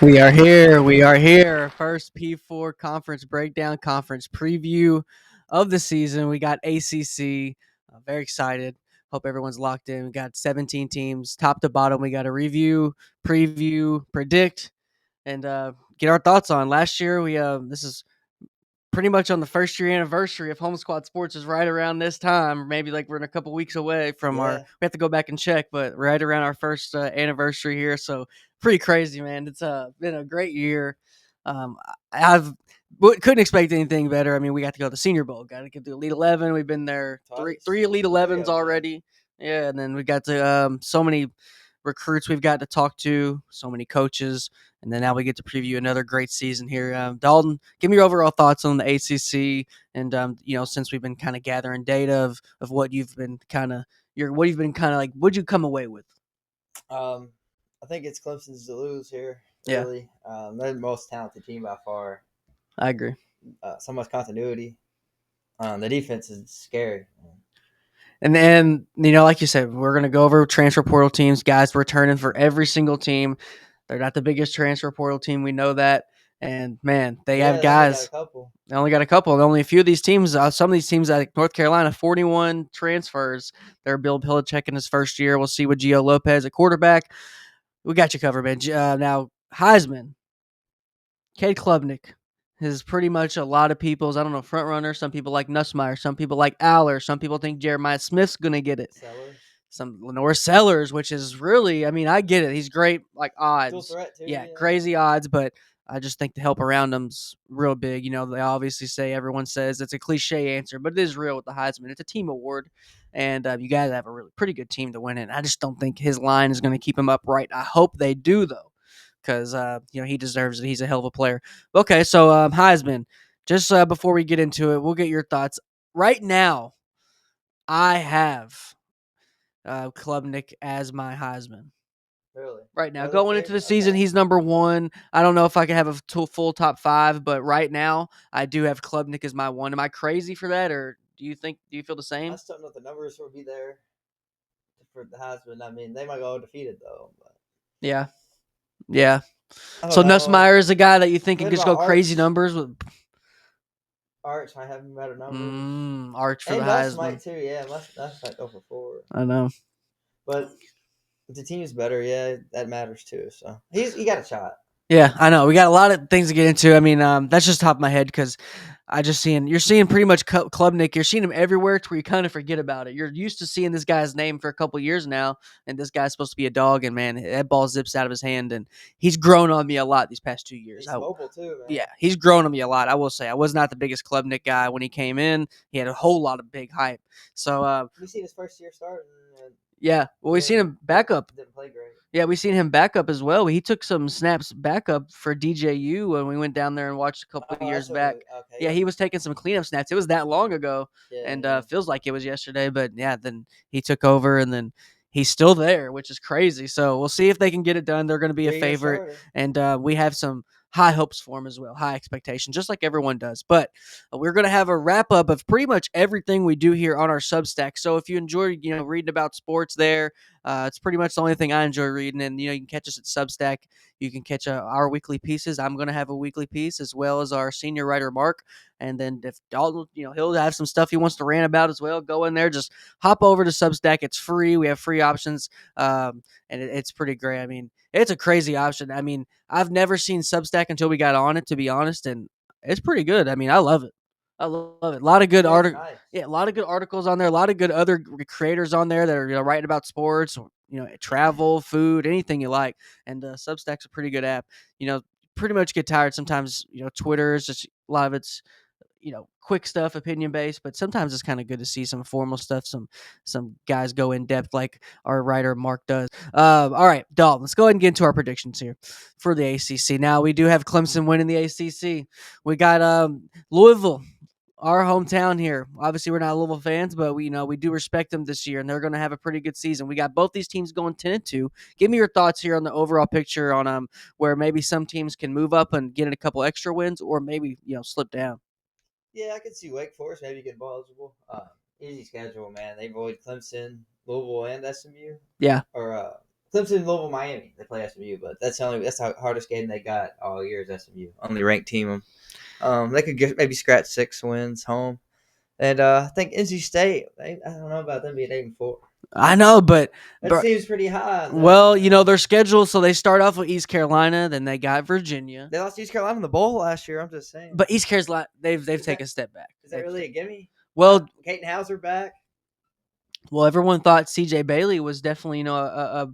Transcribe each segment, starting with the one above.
We are here. We are here. First P4 conference breakdown, conference preview of the season. We got ACC. Very excited. Hope everyone's locked in. We got 17 teams, top to bottom. We got to review, preview, predict, and get our thoughts on. Last year, this is pretty much on the first year anniversary of Home Squad Sports is right around this time. Maybe like we're in a couple weeks away from our. Yeah. We have to go back and check, but right around our first anniversary here. So pretty crazy, man. It's been a great year. I've couldn't expect anything better. I mean, we got to go to the Senior Bowl. Got to get to Elite 11. We've been there three Elite 11s already. Yeah, and then we got to so many recruits we've got to talk to, so many coaches, and then now we get to preview another great season here. Dalton, give me your overall thoughts on the ACC, and since we've been kind of gathering data of what you've been kind of like, what'd you come away with? I think it's Clemson's to lose here. Yeah. Really, they're the most talented team by far. I agree. So much continuity. The defense is scary. And then, like you said, we're going to go over transfer portal teams, guys returning for every single team. They're not the biggest transfer portal team. We know that. And, man, they have guys. They only got a couple. Only a few of these teams, some of these teams like North Carolina, 41 transfers. They're Bill Belichick in his first year. We'll see with Gio Lopez at quarterback. We got you covered, man. Now, Heisman, Cade Klubnik is pretty much a lot of people's, I don't know, front runner. Some people like Nussmeier. Some people like Aller. Some people think Jeremiah Smith's going to get it. Some Lenore Sellers, which is really, I mean, I get it. He's great, like odds. Dual threat too, yeah, crazy odds, but I just think the help around him's real big. They obviously say, everyone says it's a cliche answer, but it is real with the Heisman. It's a team award, and you guys have a really pretty good team to win it. I just don't think his line is going to keep him upright. I hope they do, though, because he deserves it. He's a hell of a player. Okay, so Heisman, just before we get into it, we'll get your thoughts. Right now, I have Klubnik as my Heisman. Really? Right now, going into the season, he's number one. I don't know if I can have a full top five, but right now, I do have Klubnik as my one. Am I crazy for that, or do you feel the same? I still don't know if the numbers will be there for the Heisman. I mean, they might go undefeated though. But yeah. So know. Nussmeier is a guy that you think can just go crazy Arch? numbers with. Arch might have better numbers. Arch for and the Nuss Heisman. might too. Yeah, Nuss might go for 4. I know. But if the team's better, yeah, that matters too. So he got a shot. Yeah, I know. We got a lot of things to get into. I mean, that's just top of my head because you're seeing pretty much Klubnik. You're seeing him everywhere to where you kind of forget about it. You're used to seeing this guy's name for a couple years now, and this guy's supposed to be a dog, and man, that ball zips out of his hand, and he's grown on me a lot these past 2 years. He's mobile too, man. Yeah, he's grown on me a lot. I will say, I was not the biggest Klubnik guy when he came in. He had a whole lot of big hype. So we seen his first year starting. Yeah, well, we seen him back up. Didn't play great. Yeah, we seen him back up as well. He took some snaps back up for DJU when we went down there and watched a couple of years back. Yeah, he was taking some cleanup snaps. It was that long ago, and feels like it was yesterday. But yeah, then he took over, and then he's still there, which is crazy. So we'll see if they can get it done. They're going to be a favorite, and we have some high hopes for him as well, high expectations, just like everyone does. But we're going to have a wrap up of pretty much everything we do here on our Substack. So if you enjoy, reading about sports there, it's pretty much the only thing I enjoy reading. And, you can catch us at Substack. You can catch our weekly pieces. I'm going to have a weekly piece as well as our senior writer, Mark. And then if Dalton, he'll have some stuff he wants to rant about as well. Go in there, just hop over to Substack. It's free. We have free options. And it's pretty great. I mean, it's a crazy option. I mean, I've never seen Substack until we got on it, to be honest, and it's pretty good. I mean, I love it. I love it. A lot of good articles. Nice. Yeah, a lot of good articles on there. A lot of good other creators on there that are writing about sports, travel, food, anything you like. And Substack's a pretty good app. Pretty much get tired sometimes. Twitter is just a lot of it's quick stuff, opinion based, but sometimes it's kind of good to see some formal stuff. Some guys go in depth like our writer Mark does. All right, Dalton, let's go ahead and get into our predictions here for the ACC. Now we do have Clemson winning the ACC. We got Louisville, our hometown here. Obviously, we're not Louisville fans, but we do respect them this year, and they're going to have a pretty good season. We got both these teams going 10-2. Give me your thoughts here on the overall picture on where maybe some teams can move up and get in a couple extra wins, or maybe slip down. Yeah, I could see Wake Forest maybe get eligible. Easy schedule, man. They avoid Clemson, Louisville, and SMU. Yeah. Or Clemson, Louisville, Miami. They play SMU, but that's the hardest game they got all year is SMU. Only ranked team. They could get maybe scratch 6 wins home. And I think NC State. I don't know about them being 8-4. I know, but that seems pretty high. Well, their schedule. So they start off with East Carolina, then they got Virginia. They lost East Carolina in the bowl last year. I'm just saying. But East Carolina, they've taken a step back. Is that really a gimme? Well, Caden Hauser back. Well, everyone thought C.J. Bailey was definitely a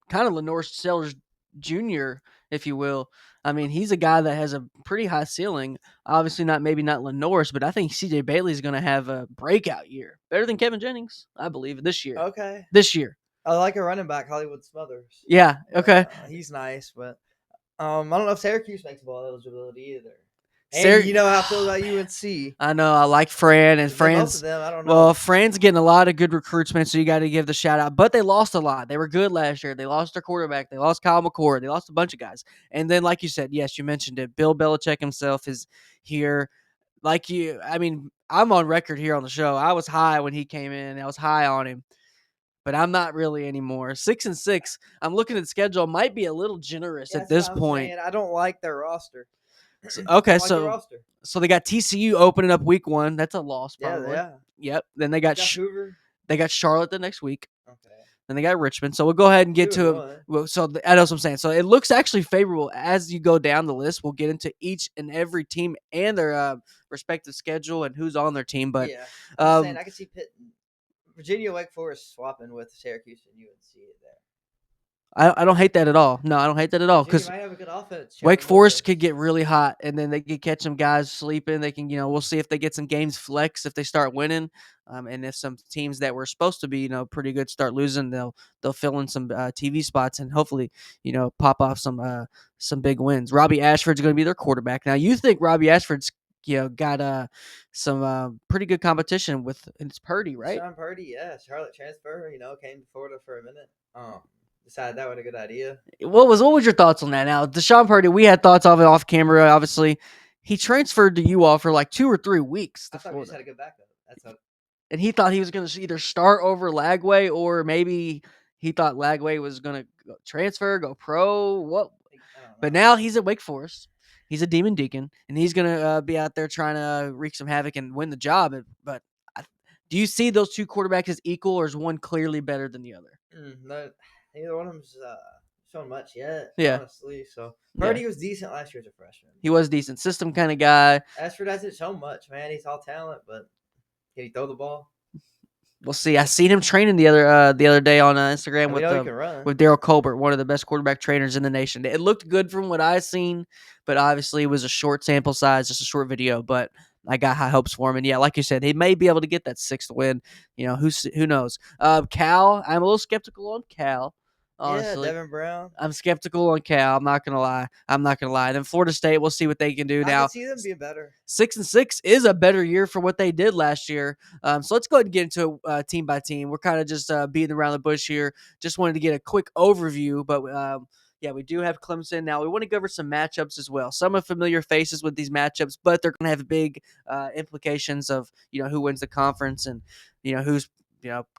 kind of Lenore Sellers Jr., if you will. I mean, he's a guy that has a pretty high ceiling. Obviously, maybe not Lenore's, but I think C.J. Bailey is going to have a breakout year, better than Kevin Jennings, I believe, this year. Okay. This year. I like a running back, Hollywood Smothers. Yeah. Okay. He's nice, but I don't know if Syracuse makes bowl eligibility either. And you know how I feel about UNC. I know. I like Fran and Fran's. Most of them, I don't know. Well, Fran's getting a lot of good recruits, man, so you got to give the shout out. But they lost a lot. They were good last year. They lost their quarterback. They lost Kyle McCord. They lost a bunch of guys. And then, like you said, yes, you mentioned it. Bill Belichick himself is here. I'm on record here on the show. I was high when he came in. I was high on him. But I'm not really anymore. 6-6. I'm looking at the schedule. Might be a little generous at this point. I don't like their roster. So they got TCU opening up week 1. That's a loss, probably. Yeah. Yep. Then they got Hoover. They got Charlotte the next week. Okay. Then they got Richmond. So we'll go ahead and get to it. I know what I'm saying. So it looks actually favorable as you go down the list. We'll get into each and every team and their respective schedule and who's on their team. But yeah, I'm saying I can see Pitt, Virginia, Wake Forest swapping with Syracuse and UNC there. I don't hate that at all. No, I don't hate that at all because Wake Forest could get really hot, and then they could catch some guys sleeping. They can, we'll see if they get some games flex if they start winning, and if some teams that were supposed to be, pretty good start losing, they'll fill in some TV spots and hopefully, pop off some big wins. Robbie Ashford's going to be their quarterback. Now, you think Robbie Ashford's got some pretty good competition with it's Purdy, right? Sean Purdy, yeah, Charlotte transfer. Came to Florida for a minute. Decided that was a good idea. What was your thoughts on that? Now, Deshaun Purdy, we had thoughts of it off camera. Obviously, he transferred to UAll for like 2 or 3 weeks. I thought he just had a good backup. And he thought he was going to either start over Lagway or maybe he thought Lagway was going to transfer, go pro. What? But now he's at Wake Forest. He's a Demon Deacon, and he's going to be out there trying to wreak some havoc and win the job. But do you see those two quarterbacks as equal, or is one clearly better than the other? No. Neither one of them's shown much yet, honestly. So Purdy was decent last year as a freshman. He was decent. System kind of guy. Ashford hasn't shown much, man. He's all talent, but can he throw the ball? We'll see. I seen him training the other day on Instagram with Daryl Colbert, one of the best quarterback trainers in the nation. It looked good from what I seen, but obviously it was a short sample size, just a short video. But I got high hopes for him, and yeah, like you said, he may be able to get that 6th win. Who knows? Cal, I'm a little skeptical on Cal. Honestly. Yeah, Devin Brown. I'm skeptical on Cal. I'm not gonna lie. Then Florida State, we'll see what they can do now. I can see them being better. 6-6 is a better year for what they did last year. So let's go ahead and get into team by team. We're kind of just beating around the bush here. Just wanted to get a quick overview, but we do have Clemson. Now we want to go over some matchups as well. Some are familiar faces with these matchups, but they're gonna have big implications of who wins the conference and who's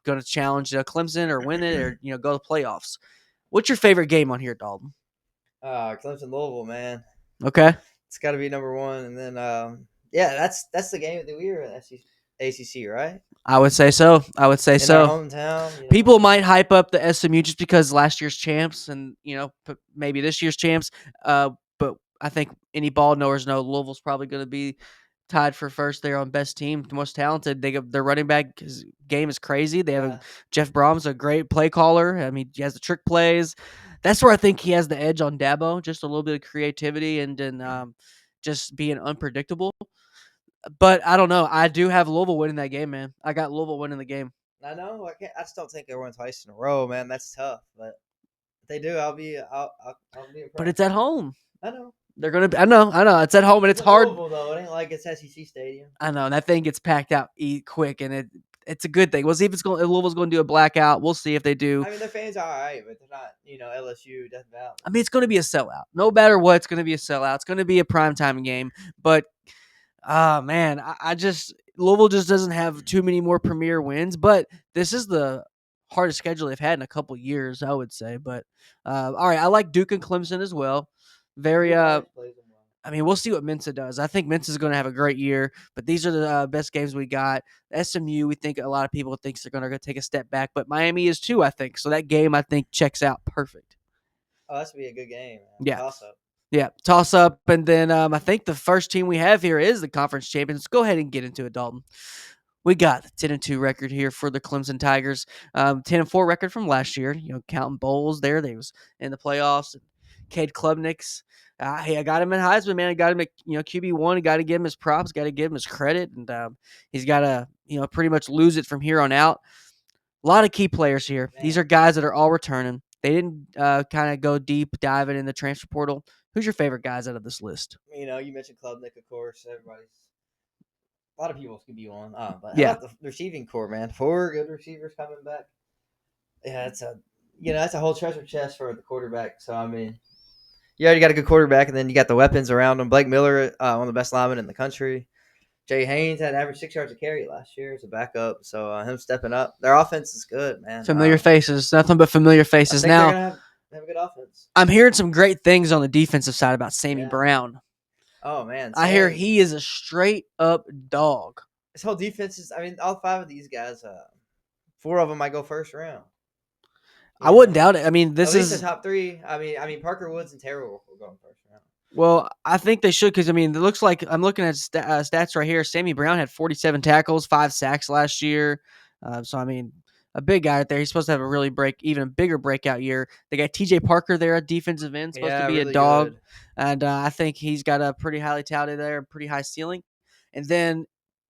going to challenge Clemson or win it or go to playoffs. What's your favorite game on here, Dalton? Clemson Louisville, man. Okay, it's got to be number 1, and then that's the game of the year at ACC, right? I would say so. In our hometown. People might hype up the SMU just because last year's champs and maybe this year's champs. But I think any ball knowers know Louisville's probably going to be tied for first there on best team, most talented. Their running back game is crazy. They have Jeff Brom's a great play caller. I mean, he has the trick plays. That's where I think he has the edge on Dabo, just a little bit of creativity and then just being unpredictable. But I don't know. I do have Louisville winning that game, man. I got Louisville winning the game. I know. I just don't think they win twice in a row, man. That's tough. But if they do, I'll be impressed. But it's at home. I know. They're gonna. I know. It's at home and it's hard. Louisville, though. It ain't like it's SEC Stadium. I know, and that thing gets packed out quick, and it's a good thing. We'll see if Louisville's going to do a blackout. We'll see if they do. I mean, their fans are all right, but they're not, LSU, Death Valley. I mean, it's going to be a sellout. No matter what, it's going to be a sellout. It's going to be a primetime game. But, man, Louisville just doesn't have too many more premier wins. But this is the hardest schedule they've had in a couple years, I would say. But all right, I like Duke and Clemson as well. Very I mean, we'll see what Mensa does. I think Mensa is going to have a great year, but these are the best games we got. SMU, we think a lot of people think they're going to take a step back, but Miami is too, I think. So that game, I think, checks out perfect. Oh, that's going to be a good game. Man. Yeah. Toss-up. Yeah, toss-up. And then I think the first team we have here is the conference champions. Let's go ahead and get into it, Dalton. We got the 10-2 record here for the Clemson Tigers. 10-4 record from last year. Counting bowls there. They was in the playoffs. Cade Klubnik's. Hey, I got him in Heisman, man. I got him at QB1. I got to give him his props. Got to give him his credit, and he's got to pretty much lose it from here on out. A lot of key players here. Man. These are guys that are all returning. They didn't kind of go deep diving in the transfer portal. Who's your favorite guys out of this list? You mentioned Klubnik, of course. Everybody's. A lot of people could be on. But yeah, how about the receiving core, man? 4 good receivers coming back. Yeah, it's that's a whole treasure chest for the quarterback. So I mean, you already got a good quarterback, and then you got the weapons around him. Blake Miller, one of the best linemen in the country. Jay Haynes had average 6 yards a carry last year as a backup, so him stepping up. Their offense is good, man. Familiar faces, nothing but familiar faces. Now, they're gonna have a good offense. I'm hearing some great things on the defensive side about Sammy Brown. Oh man, I hear he is a straight up dog. This whole defense is. I mean, all 5 of these guys, 4 of them might go first round. I wouldn't doubt it. I mean, this is the top 3. I mean, Parker Woods and Terrell will go in first round. Well, I think they should because, I mean, it looks like I'm looking at stats right here. Sammy Brown had 47 tackles, 5 sacks last year. So, I mean, a big guy out there. He's supposed to have a even a bigger breakout year. They got TJ Parker there at defensive end, supposed to be really a dog. Good. And I think he's got a pretty highly touted there, pretty high ceiling. And then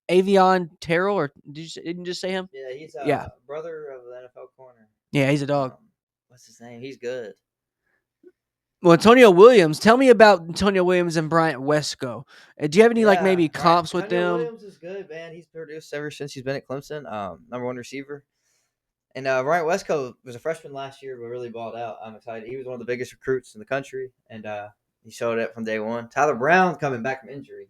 Avion Terrell, or didn't you just say him? Yeah, he's a brother of the NFL corner. Yeah, he's a dog. What's his name? He's good. Well, Antonio Williams. Tell me about Antonio Williams and Bryant Wesco. Do you have any maybe comps with them? Williams is good, man. He's produced ever since he's been at Clemson. Number 1 receiver. And Bryant Wesco was a freshman last year, but really balled out. I'm excited. He was one of the biggest recruits in the country, and he showed it from day one. Tyler Brown coming back from injury.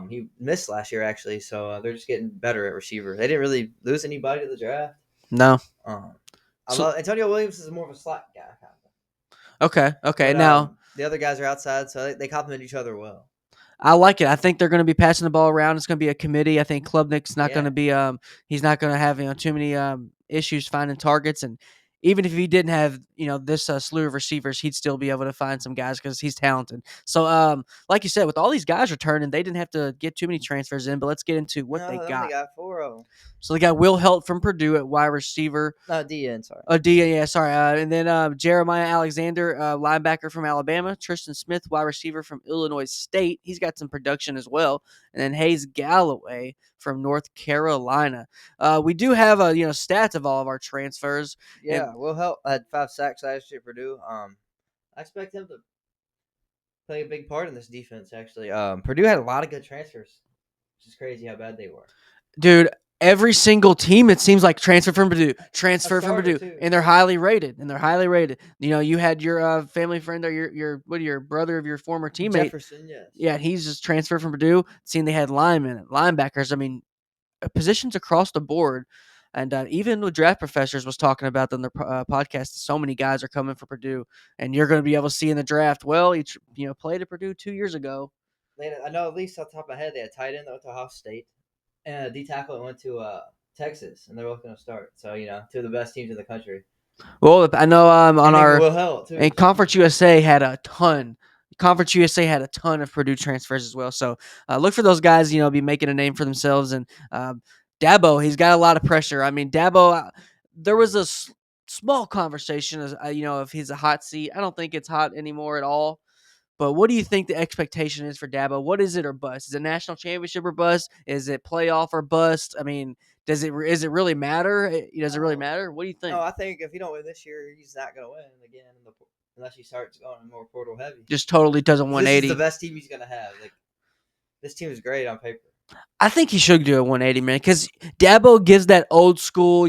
He missed last year actually, so they're just getting better at receiver. They didn't really lose anybody to the draft. No. Antonio Williams is more of a slot guy. Kind of. Okay. But, now the other guys are outside, so they complement each other well. I like it. I think they're going to be passing the ball around. It's going to be a committee. I think Klubnik's not going to be he's not going to have too many issues finding targets, and even if he didn't have this slew of receivers, he'd still be able to find some guys because he's talented. So like you said, with all these guys returning, they didn't have to get too many transfers in. But let's get into what they got. They got 4 of them. So they got Will Heldt from Purdue at wide receiver. DN, sorry. DN, yeah, sorry. And then Jeremiah Alexander, linebacker from Alabama. Tristan Smith, wide receiver from Illinois State. He's got some production as well. And then Hayes Galloway from North Carolina. We do have stats of all of our transfers. Yeah, Will Heldt had 5 sacks last year at Purdue. I expect him to play a big part in this defense, actually. Purdue had a lot of good transfers, which is crazy how bad they were. Dude, every single team, it seems like transfer from Purdue, too. And they're highly rated. You had your family friend or your brother of your former teammate. Jefferson, yes. Yeah, he's just transferred from Purdue. Seeing they had linebackers. I mean, positions across the board. And even the draft professors was talking about them in their podcast. So many guys are coming for Purdue, and you're going to be able to see in the draft. Well, he played at Purdue 2 years ago. I know at least off the top of my head they had tight end that went to Ohio State, and a D tackle that went to Texas, and they're both going to start. So 2 of the best teams in the country. Well, I know on our Will Heldt too. And Conference USA had a ton. Conference USA had a ton of Purdue transfers as well. So look for those guys, be making a name for themselves. And Dabo, he's got a lot of pressure. I mean, Dabo, there was a small conversation, if he's a hot seat. I don't think it's hot anymore at all. But what do you think the expectation is for Dabo? What is it or bust? Is it national championship or bust? Is it playoff or bust? I mean, is it really matter? Does it really matter? What do you think? No, I think if you don't win this year, he's not going to win again unless he starts going more portal heavy. Just totally does a 180. This is the best team he's going to have. This team is great on paper. I think he should do a 180, man, because Dabo gives that old school,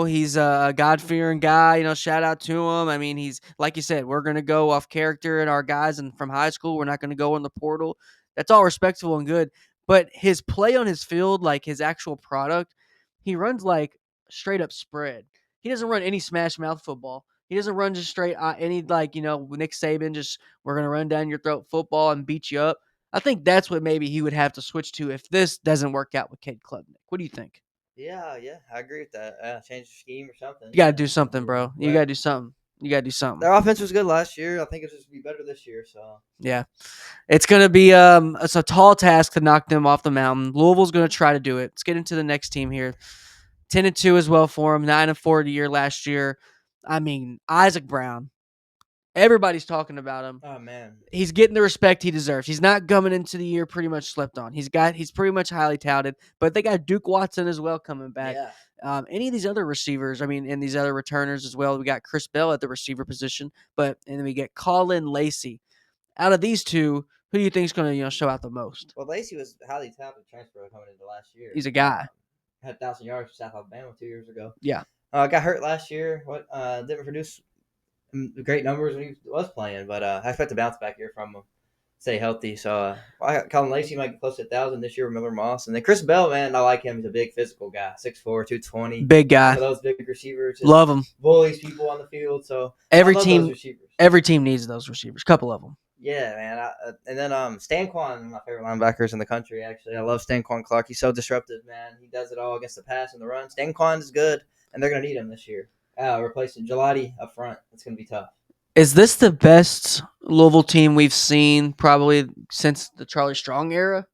he's a God-fearing guy, shout out to him. I mean, he's, like you said, we're going to go off character and our guys and from high school. We're not going to go in the portal. That's all respectful and good. But his play on his field, like his actual product, he runs like straight up spread. He doesn't run any smash mouth football. He doesn't run just straight any Nick Saban just we're gonna run down your throat football and beat you up. I think that's what maybe he would have to switch to if this doesn't work out with Cade Klubnik. What do you think? Yeah, I agree with that. Change the scheme or something. You gotta do something, bro. You gotta do something. You gotta do something. Their offense was good last year. I think it's just be better this year. So yeah, it's gonna be it's a tall task to knock them off the mountain. Louisville's gonna try to do it. Let's get into the next team here. 10-2 as well for him. 9-4 the year last year. I mean, Isaac Brown. Everybody's talking about him. Oh man, he's getting the respect he deserves. He's not coming into the year pretty much slept on. He's pretty much highly touted, but they got Duke Watson as well coming back. Yeah. Any of these other receivers, and these other returners as well. We got Chris Bell at the receiver position, and then we get Colin Lacey. Out of these two, who do you think is going to show out the most? Well, Lacey was highly touted transfer coming into last year. He's a guy. Had 1,000 yards for South Alabama 2 years ago. Yeah. Got hurt last year. Didn't produce great numbers when he was playing, but I expect to bounce back here from him. Stay healthy. So Colin Lacey might get close to 1,000 this year with Miller Moss. And then Chris Bell, man, I like him. He's a big physical guy, 6'4", 220. Big guy. One of those big receivers. Love him. Bullies people on the field. So every team needs those receivers. Couple of them. Yeah, man. And then Stanquan, one of my favorite linebackers in the country, actually. I love Stanquan Clark. He's so disruptive, man. He does it all against the pass and the run. Stanquan is good, and they're going to need him this year. Replacing Gelati up front. It's going to be tough. Is this the best Louisville team we've seen probably since the Charlie Strong era?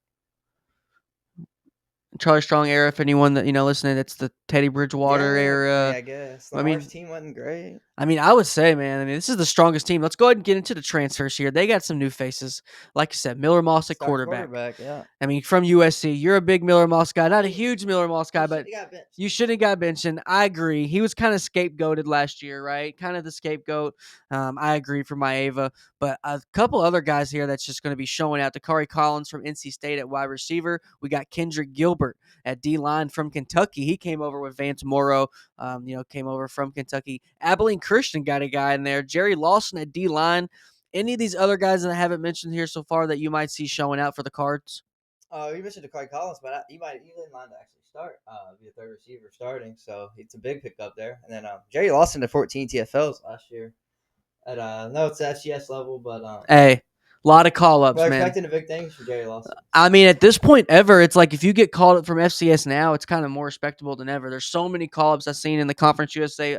Charlie Strong era, if anyone that listening, it's the Teddy Bridgewater era. Yeah, I guess. Lamar's team wasn't great. I would say, man, this is the strongest team. Let's go ahead and get into the transfers here. They got some new faces. Like I said, Miller Moss at quarterback. Yeah. From USC. You're a big Miller Moss guy. Not a huge Miller Moss guy, but you shouldn't have got benched. And I agree. He was kind of scapegoated last year, right? Kind of the scapegoat. I agree for Maeva. But a couple other guys here that's just going to be showing out. Dakari Collins from NC State at wide receiver. We got Kendrick Gilbert at D-line from Kentucky. He came over with Vance Morrow, came over from Kentucky. Abilene Christian got a guy in there. Jerry Lawson at D-line. Any of these other guys that I haven't mentioned here so far that you might see showing out for the Cards? You mentioned Dakari Collins, but he's in line to actually start, be a third receiver starting. So it's a big pickup there. And then Jerry Lawson to 14 TFLs last year. No, it's FCS level, but hey, a lot of call-ups, man. We're expecting the big things from Jerry Lawson. At this point ever, it's like if you get called up from FCS now, it's kind of more respectable than ever. There's so many call-ups I've seen in the Conference USA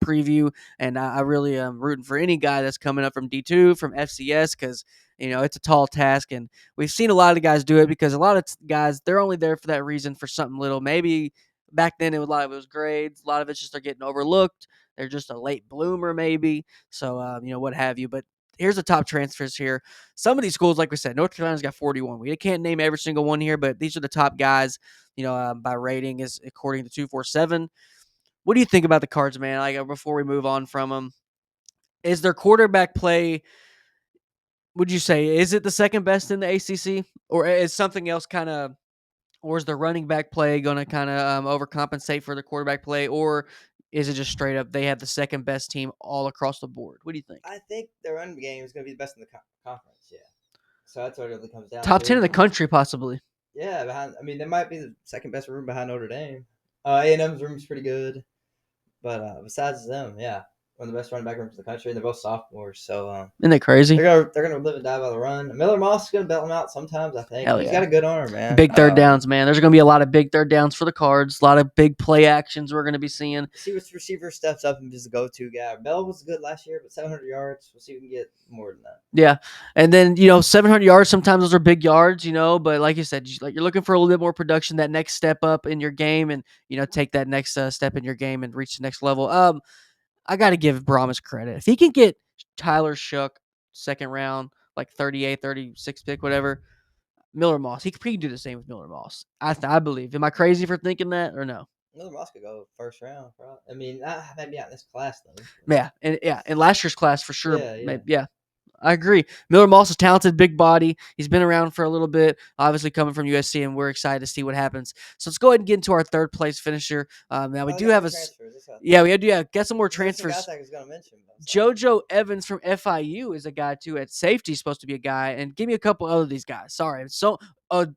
preview, and I really am rooting for any guy that's coming up from D2, from FCS, because it's a tall task, and we've seen a lot of guys do it because a lot of guys, they're only there for that reason, for something little. Maybe back then a lot of it was grades. A lot of it's just they're getting overlooked. They're just a late bloomer maybe. So, what have you. But here's the top transfers here. Some of these schools, like we said, North Carolina's got 41. We can't name every single one here, but these are the top guys, by rating is according to 247. What do you think about the Cards, man? Like, before we move on from them, is their quarterback play, would you say, is it the second best in the ACC? Or is something else or is the running back play going to kind of overcompensate for the quarterback play? Or is it just straight up they have the second best team all across the board? What do you think? I think their run game is going to be the best in the conference, yeah. So that's what it really comes down to. Top 10 in the country, possibly. Yeah, they might be the second best room behind Notre Dame. A&M's room is pretty good. But besides them, yeah, one of the best running back rooms in the country. And they're both sophomores, so isn't that crazy? They're gonna live and die by the run. Miller Moss is gonna bail them out sometimes. I think he's got a good arm, man. Big third downs, man. There's gonna be a lot of big third downs for the Cards. A lot of big play actions we're gonna be seeing. See which receiver steps up and is the go-to guy. Bell was good last year, but 700 yards. We'll see if we can get more than that. Yeah, and then 700 yards. Sometimes those are big yards, But like you said, you're looking for a little bit more production, that next step up in your game, and take that next step in your game and reach the next level. I got to give Brahmas credit. If he can get Tyler Shook, second round, like 38, 36 pick, whatever, Miller Moss, he can do the same with Miller Moss. I believe. Am I crazy for thinking that or no? Miller Moss could go first round, probably. Maybe not in this class, though. Yeah, in last year's class for sure. Yeah. I agree. Miller Moss is talented, big body. He's been around for a little bit, obviously coming from USC, and we're excited to see what happens. So let's go ahead and get into our third place finisher. Now we do have got some more transfers. JoJo Evans from FIU is a guy too. At safety, supposed to be a guy, and give me a couple other these guys. Sorry, so the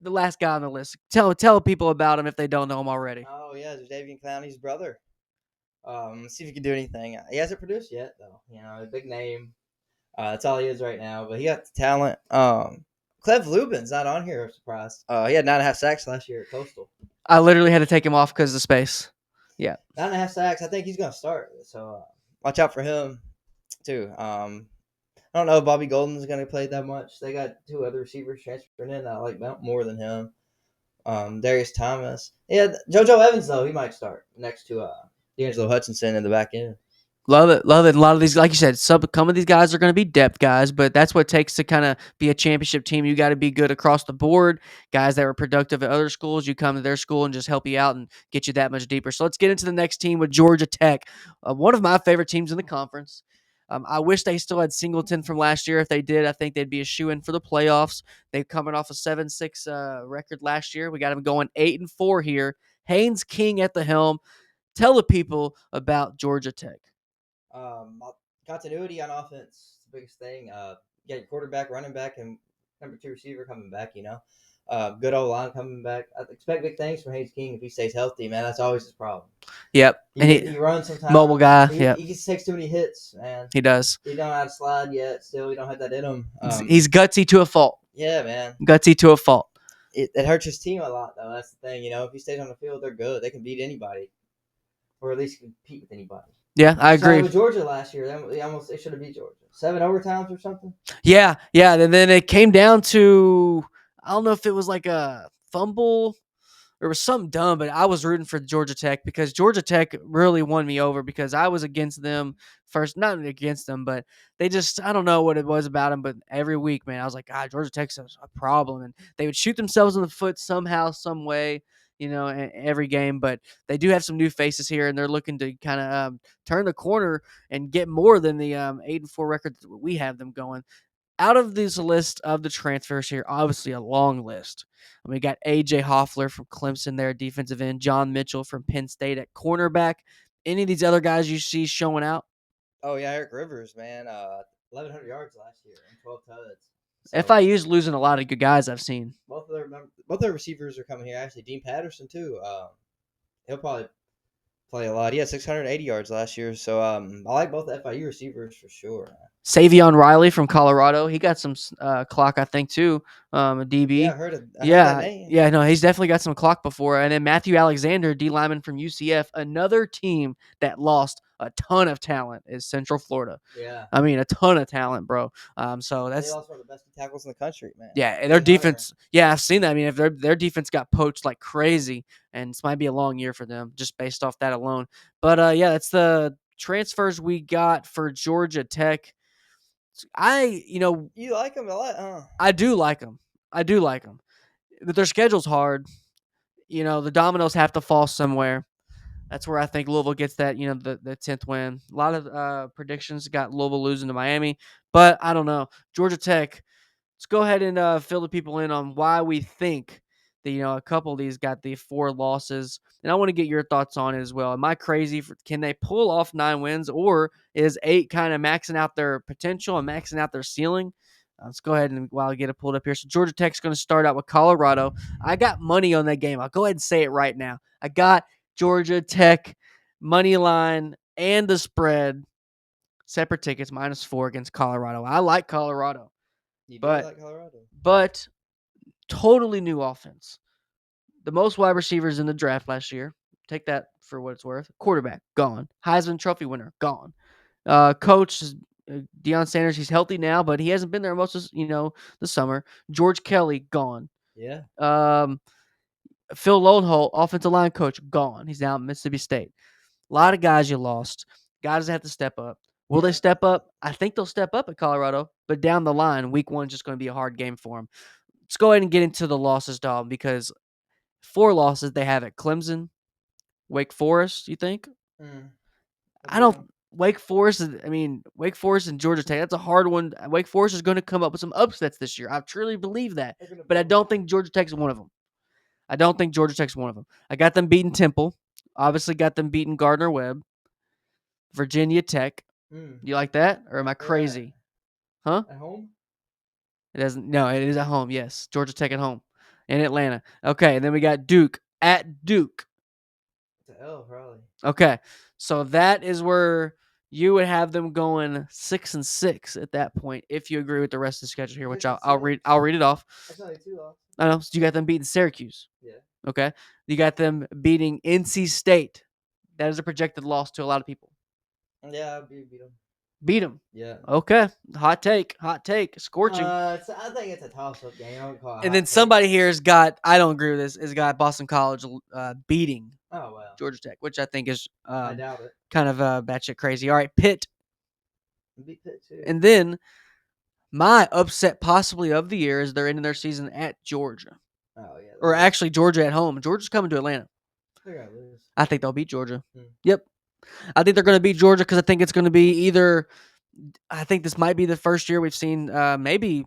last guy on the list. Tell people about him if they don't know him already. Oh yeah, Davian Clowney's brother. See if he can do anything. He hasn't produced yet, though. A big name. That's all he is right now. But he got the talent. Clev Lubin's not on here. I'm surprised. He had 9.5 sacks last year at Coastal. I literally had to take him off because of the space. Yeah. 9.5 sacks. I think he's going to start. So watch out for him, too. I don't know if Bobby Golden's going to play that much. They got 2 other receivers transferring in that I like more than him. Darius Thomas. Yeah, JoJo Evans, though, he might start next to D'Angelo Hutchinson in the back end. Love it. Love it. A lot of these, like you said, some of these guys are going to be depth guys, but that's what it takes to kind of be a championship team. You got to be good across the board. Guys that were productive at other schools, you come to their school and just help you out and get you that much deeper. So let's get into the next team with Georgia Tech, one of my favorite teams in the conference. I wish they still had Singleton from last year. If they did, I think they'd be a shoo-in for the playoffs. They're coming off a 7-6 record last year. We got them going 8-4 here. Haynes King at the helm. Tell the people about Georgia Tech. Continuity on offense is the biggest thing. Get your quarterback, running back, and number 2 receiver coming back. Good old line coming back. I expect big things from Haynes King if he stays healthy, man. That's always his problem. Yep, he runs sometimes. Mobile guy. He just takes too many hits, man. He does. He don't know how to slide yet. Still, he don't have that in him. He's gutsy to a fault. Yeah, man. Gutsy to a fault. It hurts his team a lot, though. That's the thing. If he stays on the field, they're good. They can beat anybody, or at least compete with anybody. Yeah, I agree. With Georgia last year, they should have beat Georgia. 7 overtimes or something. Yeah, and then it came down to, I don't know if it was like a fumble. There was something dumb, but I was rooting for Georgia Tech because Georgia Tech really won me over because I was against them first. Not against them, but they just, I don't know what it was about them, but every week, man, I was like, God, Georgia Tech's a problem. And they would shoot themselves in the foot somehow, some way, every game. But they do have some new faces here, and they're looking to kind of turn the corner and get more than the 8-4 record that we have them going. Out of this list of the transfers here, obviously a long list. We got A.J. Hoffler from Clemson there, defensive end. John Mitchell from Penn State at cornerback. Any of these other guys you see showing out? Oh, yeah, Eric Rivers, man. 1,100 yards last year and 12 tuds. So, FIU's losing a lot of good guys I've seen. Both of their receivers are coming here. Actually, Dean Patterson, too. He'll probably play a lot. He had 680 yards last year. So I like both the FIU receivers for sure. Savion Riley from Colorado. He got some clock, I think, too. A DB. Yeah, I heard that name. Yeah, no, he's definitely got some clock before. And then Matthew Alexander, D lineman from UCF. Another team that lost a ton of talent is Central Florida. Yeah. I mean, a ton of talent, bro. So that's, they lost one of the best tackles in the country, man. Yeah, and their defense. Yeah, I've seen that. I mean, if their defense got poached like crazy, and this might be a long year for them just based off that alone. But yeah, that's the transfers we got for Georgia Tech. You like them a lot, huh? I do like them. But their schedule's hard. The dominoes have to fall somewhere. That's where I think Louisville gets that, the 10th win. A lot of predictions got Louisville losing to Miami, but I don't know. Georgia Tech, let's go ahead and fill the people in on why we think that, a couple of these got the 4 losses. And I want to get your thoughts on it as well. Am I crazy? Can they pull off 9 wins, or is 8 kind of maxing out their potential and maxing out their ceiling? Let's go ahead and while I get it pulled up here. So Georgia Tech's going to start out with Colorado. I got money on that game. I'll go ahead and say it right now. I got Georgia Tech money line and the spread. Separate tickets, -4 against Colorado. I like Colorado. You do like Colorado. But totally new offense. The most wide receivers in the draft last year. Take that for what it's worth. Quarterback, gone. Heisman Trophy winner, gone. Coach, Deion Sanders, he's healthy now, but he hasn't been there most of, the summer. George Kelly, gone. Yeah. Phil Lowenholt, offensive line coach, gone. He's now at Mississippi State. A lot of guys you lost. Guys that have to step up. Will they step up? I think they'll step up at Colorado, but down the line, week 1 is just going to be a hard game for them. Let's go ahead and get into the losses, dog, because 4 losses they have at Clemson, Wake Forest, you think? I don't. Wake Forest and Georgia Tech, that's a hard one. Wake Forest is going to come up with some upsets this year. I truly believe that. But I don't think Georgia Tech's one of them. I got them beating Temple. Obviously got them beating Gardner-Webb. Virginia Tech. You like that? Or am I crazy? Huh? At home? It doesn't. No, it is at home. Yes. Georgia Tech at home. In Atlanta. Okay, and then we got Duke at Duke. It's an L, probably. Okay. So that is where you would have them going 6-6 at that point, if you agree with the rest of the schedule here, which I'll read. I'll read it off. That's only 2 losses. I know. So you got them beating Syracuse. Yeah. Okay. You got them beating NC State. That is a projected loss to a lot of people. Yeah, beat them. Beat them. Yeah. Okay. Hot take. Scorching. I think it's a toss-up game. I would call it. And then somebody here has got. I don't agree with this. Has got Boston College beating. Oh wow. Georgia Tech, which I think is I doubt it. Kind of batshit crazy. All right, Pitt. Beat Pitt too. And then my upset possibly of the year is they're ending their season at Georgia. Oh yeah. Or actually Georgia at home. Georgia's coming to Atlanta. They're gonna lose. I think they'll beat Georgia. Yep. I think they're going to beat Georgia because I think it's going to be either. I think this might be the first year we've seen maybe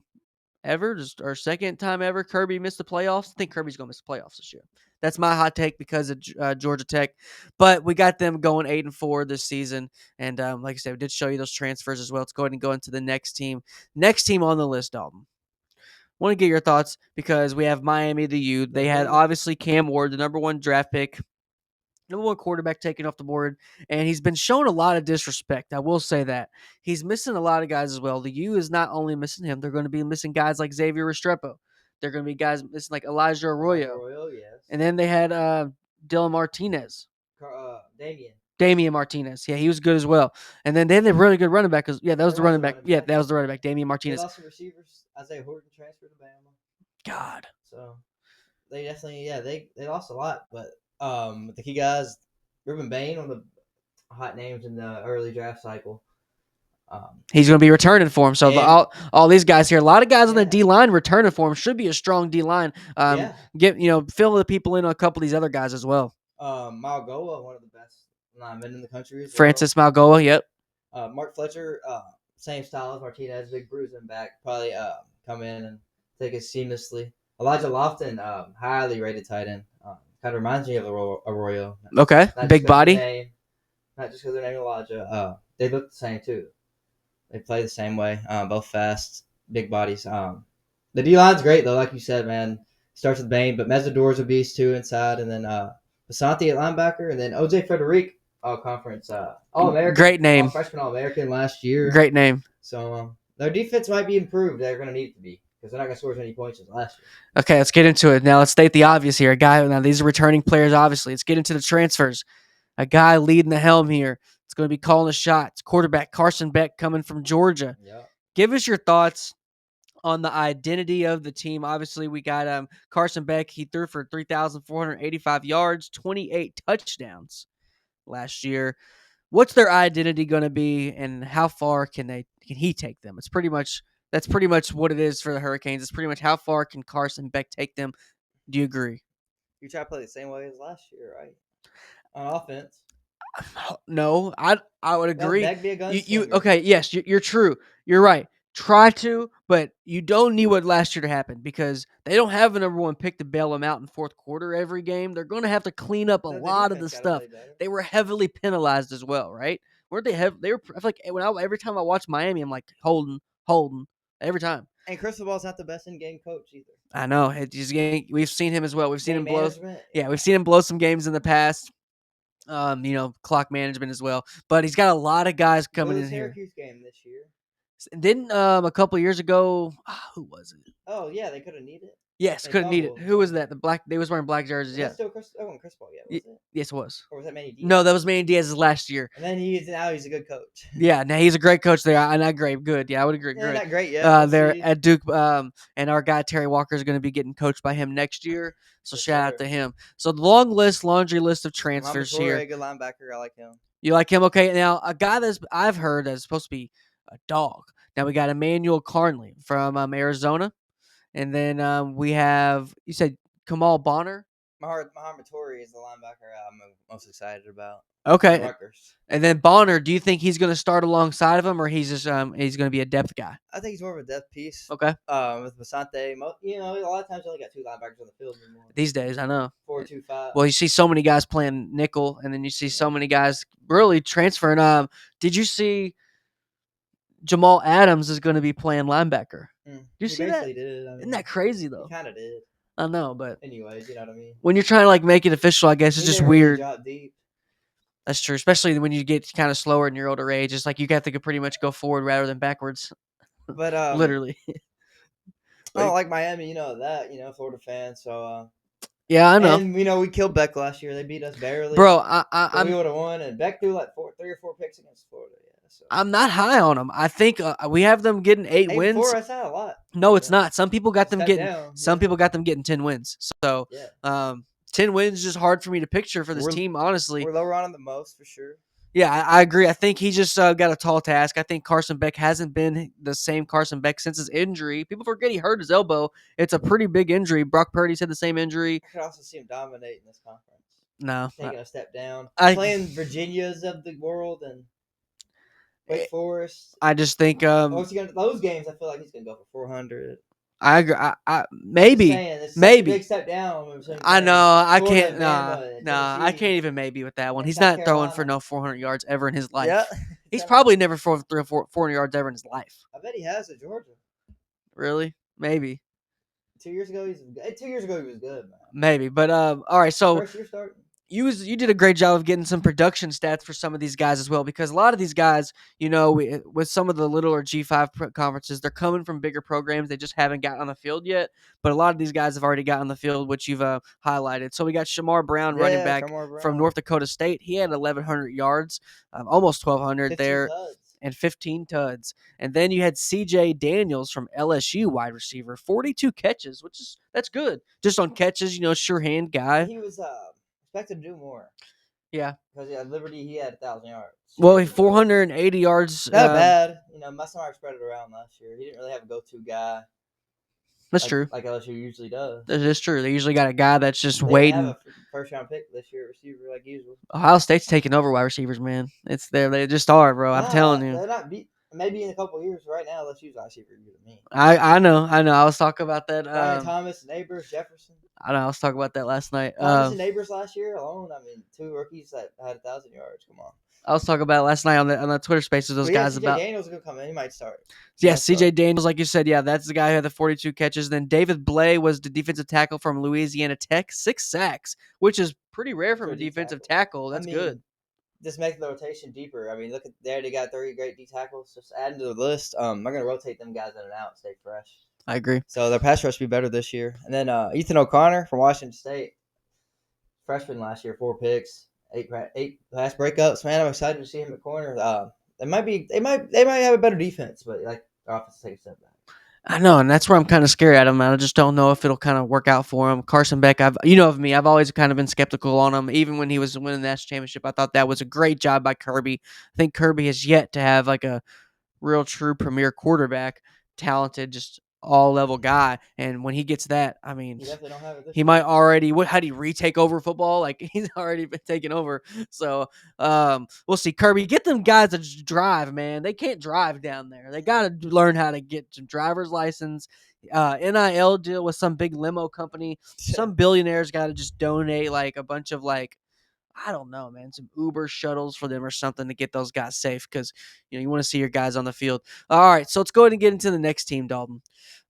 ever, just our second time ever, Kirby missed the playoffs. I think Kirby's going to miss the playoffs this year. That's my hot take because of Georgia Tech. But we got them going 8-4 this season. And like I said, we did show you those transfers as well. Let's go ahead and go into the next team. Next team on the list, Dalton. Want to get your thoughts because we have Miami, the U. They had obviously Cam Ward, the number 1 draft pick. Number 1 quarterback taken off the board, and he's been shown a lot of disrespect. I will say that. He's missing a lot of guys as well. The U is not only missing him, they're going to be missing guys like Xavier Restrepo. They're going to be guys missing like Elijah Arroyo. Yes. And then they had Dylan Martinez. Damian Martinez. Yeah, he was good as well. And then they had a really good running back. That was the running back. Yeah, that was the running back, Damian Martinez. They lost some receivers. Isaiah Horton transferred to Bama. God. So they definitely, they lost a lot, but the key guys, Ruben Bain, one of the hot names in the early draft cycle. He's going to be returning for him. So all these guys here, a lot of guys on the D line returning for him. Should be a strong D line. Fill the people in on a couple of these other guys as well. Malgoa, one of the best linemen in the country. Francis Malgoa, yep. Mark Fletcher, same style as Martinez, big bruising back, probably come in and take it seamlessly. Elijah Lofton, highly rated tight end. Kind of reminds me of Arroyo. Okay, big body. Not just because their name Elijah. They look the same too. They play the same way. Both fast, big bodies. The D line's great though, like you said, man. Starts with Bain, but Mesidor's a beast too inside, and then Basante at linebacker, and then OJ Frederic, all conference, all American. Great name. All freshman All American last year. Great name. So their defense might be improved. They're going to need it to be. Because they're not going to score as many points as last year. Okay, let's get into it. Now, let's state the obvious here. Now, these are returning players, obviously. Let's get into the transfers. A guy leading the helm here. It's going to be calling the shots. Quarterback Carson Beck coming from Georgia. Yeah. Give us your thoughts on the identity of the team. Obviously, we got Carson Beck. He threw for 3,485 yards, 28 touchdowns last year. What's their identity going to be, and how far can he take them? That's pretty much what it is for the Hurricanes. It's pretty much how far can Carson Beck take them. Do you agree? You try to play the same way as last year, right? On offense. No, I would agree. Beck be a gunslinger. Okay? Yes, you're true. You're right. Try to, but you don't need what last year to happen because they don't have a number 1 pick to bail them out in fourth quarter every game. They're going to have to clean up a lot of the stuff. They were heavily penalized as well, right? Weren't they? They were. I feel like every time I watch Miami, I'm like Holden. Every time. And Cristobal's not the best in-game coach either. I know. We've seen him as well. We've seen him blow. Yeah, we've seen him blow some games in the past. Clock management as well. But he's got a lot of guys coming in here. Syracuse game this year. Didn't a couple of years ago? Who was it? Oh yeah, they could have needed it. Yes, couldn't need it. Who was that? They was wearing black jerseys. Yeah. Still wasn't Cristobal yet, was it? Yes, it was. Or was that Manny Diaz? No, that was Manny Diaz's last year. And then now he's a good coach. Yeah, now he's a great coach there. Not great, good. Yeah, I would agree. Yeah, not great yet. They're at Duke, and our guy Terry Walker is going to be getting coached by him next year. So shout out to him. So the laundry list of transfers here. Good linebacker, I like him. You like him? Okay. Now a guy I've heard that's supposed to be a dog. Now we got Emmanuel Carnley from Arizona, and then we have you said Kamal Bonner. Mahamane Moussa is the linebacker I'm most excited about. Okay. Rutgers. And then Bonner, do you think he's going to start alongside of him, or he's just he's going to be a depth guy? I think he's more of a depth piece. Okay. With Basante, a lot of times you only got 2 linebackers on the field anymore. These days, I know. 4-2-5. Well, you see so many guys playing nickel, and then you see so many guys really transferring. Did you see Jamal Adams is going to be playing linebacker? Did you see that? Did. Isn't that crazy though? He kind of did. I know, but anyways, you know what I mean. When you're trying to make it official, I guess it's just weird. Drop deep. That's true, especially when you get kind of slower in your older age. It's like you got to pretty much go forward rather than backwards. But Literally. I don't like Miami, Florida fan. So yeah, I know. And we killed Beck last year. They beat us barely, bro. we would have won. And Beck threw like 3 or 4 picks against Florida. Yeah, so I'm not high on them. I think we have them getting 8 wins. 4, that's not a lot. No, it's not. Some people got them getting. Down. Some people got them getting 10 wins. So, 10 wins is just hard for me to picture for this team. Honestly, we're lower on them the most for sure. Yeah, I agree. I think he just got a tall task. I think Carson Beck hasn't been the same Carson Beck since his injury. People forget he hurt his elbow. It's a pretty big injury. Brock Purdy's had the same injury. I could also see him dominating this conference. No. Taking a step down. Playing Virginias of the world and Wake Forest. I just think those games, I feel like he's going to go for 400. I agree. Maybe. It's a big step down. I know. I can't. I can't even maybe with that one. He's not throwing for no 400 yards ever in his life. Yeah. He's probably never thrown 400 yards ever in his life. I bet he has at Georgia. Really? Maybe. 2 years ago, he was good, man. Maybe, but all right. So first year starting. You did a great job of getting some production stats for some of these guys as well, because a lot of these guys, with some of the littler G5 conferences, they're coming from bigger programs. They just haven't gotten on the field yet, but a lot of these guys have already gotten on the field, which you've highlighted. So we got Sammy Brown, running back from North Dakota State. He had 1,100 yards, almost 1,200 there. And 15 tuds. And then you had CJ Daniels from LSU, wide receiver, 42 catches, that's good. Just on catches, sure hand guy. He was expected to do more. Yeah. Because at Liberty, he had 1,000 yards. Well, 480 yards. Not bad. Musselmeyer spread it around last year. He didn't really have a go-to guy. That's true. Like LSU usually does. That is true. They usually got a guy that's just waiting. They have a first-round pick this year, receiver like usual. Ohio State's taking over wide receivers, man. It's there. They just are, bro. I'm telling you. They're not maybe in a couple of years. Right now, LSU's wide receiver to me. I know. I was talking about that. Brian Thomas, Neighbors, Jefferson. I know. I was talking about that last night. Thomas and Neighbors last year alone. 2 rookies that had 1,000 yards. Come on. I was talking about it last night on the Twitter Spaces. Those guys CJ about. Daniels is gonna come in. He might start. Yeah, CJ Daniels, like you said, that's the guy who had the 42 catches. Then David Blay was the defensive tackle from Louisiana Tech, 6 sacks, which is pretty rare from a defensive tackle. That's good. Just make the rotation deeper. Look at there. They got 3 great D tackles. Just add to the list. I'm gonna rotate them guys in and out, stay fresh. I agree. So their pass rush will be better this year. And then Ethan O'Connor from Washington State, freshman last year, 4 picks. 8 pass breakups, man. I'm excited to see him at corner. They might have a better defense, but their offense takes a step back. I know, and that's where I'm kind of scared at him. I just don't know if it'll kind of work out for him. Carson Beck, of me, I've always kind of been skeptical on him. Even when he was winning the national championship, I thought that was a great job by Kirby. I think Kirby has yet to have like a real true premier quarterback, talented, just all-level guy, and when he gets that, he might already. How do you retake over football? Like he's already been taken over. So we'll see. Kirby, get them guys to drive, man. They can't drive down there. They got to learn how to get some driver's license. NIL deal with some big limo company. Some billionaires got to just donate like a bunch of I don't know, man, some Uber shuttles for them or something to get those guys safe because, you want to see your guys on the field. All right, so let's go ahead and get into the next team, Dalton.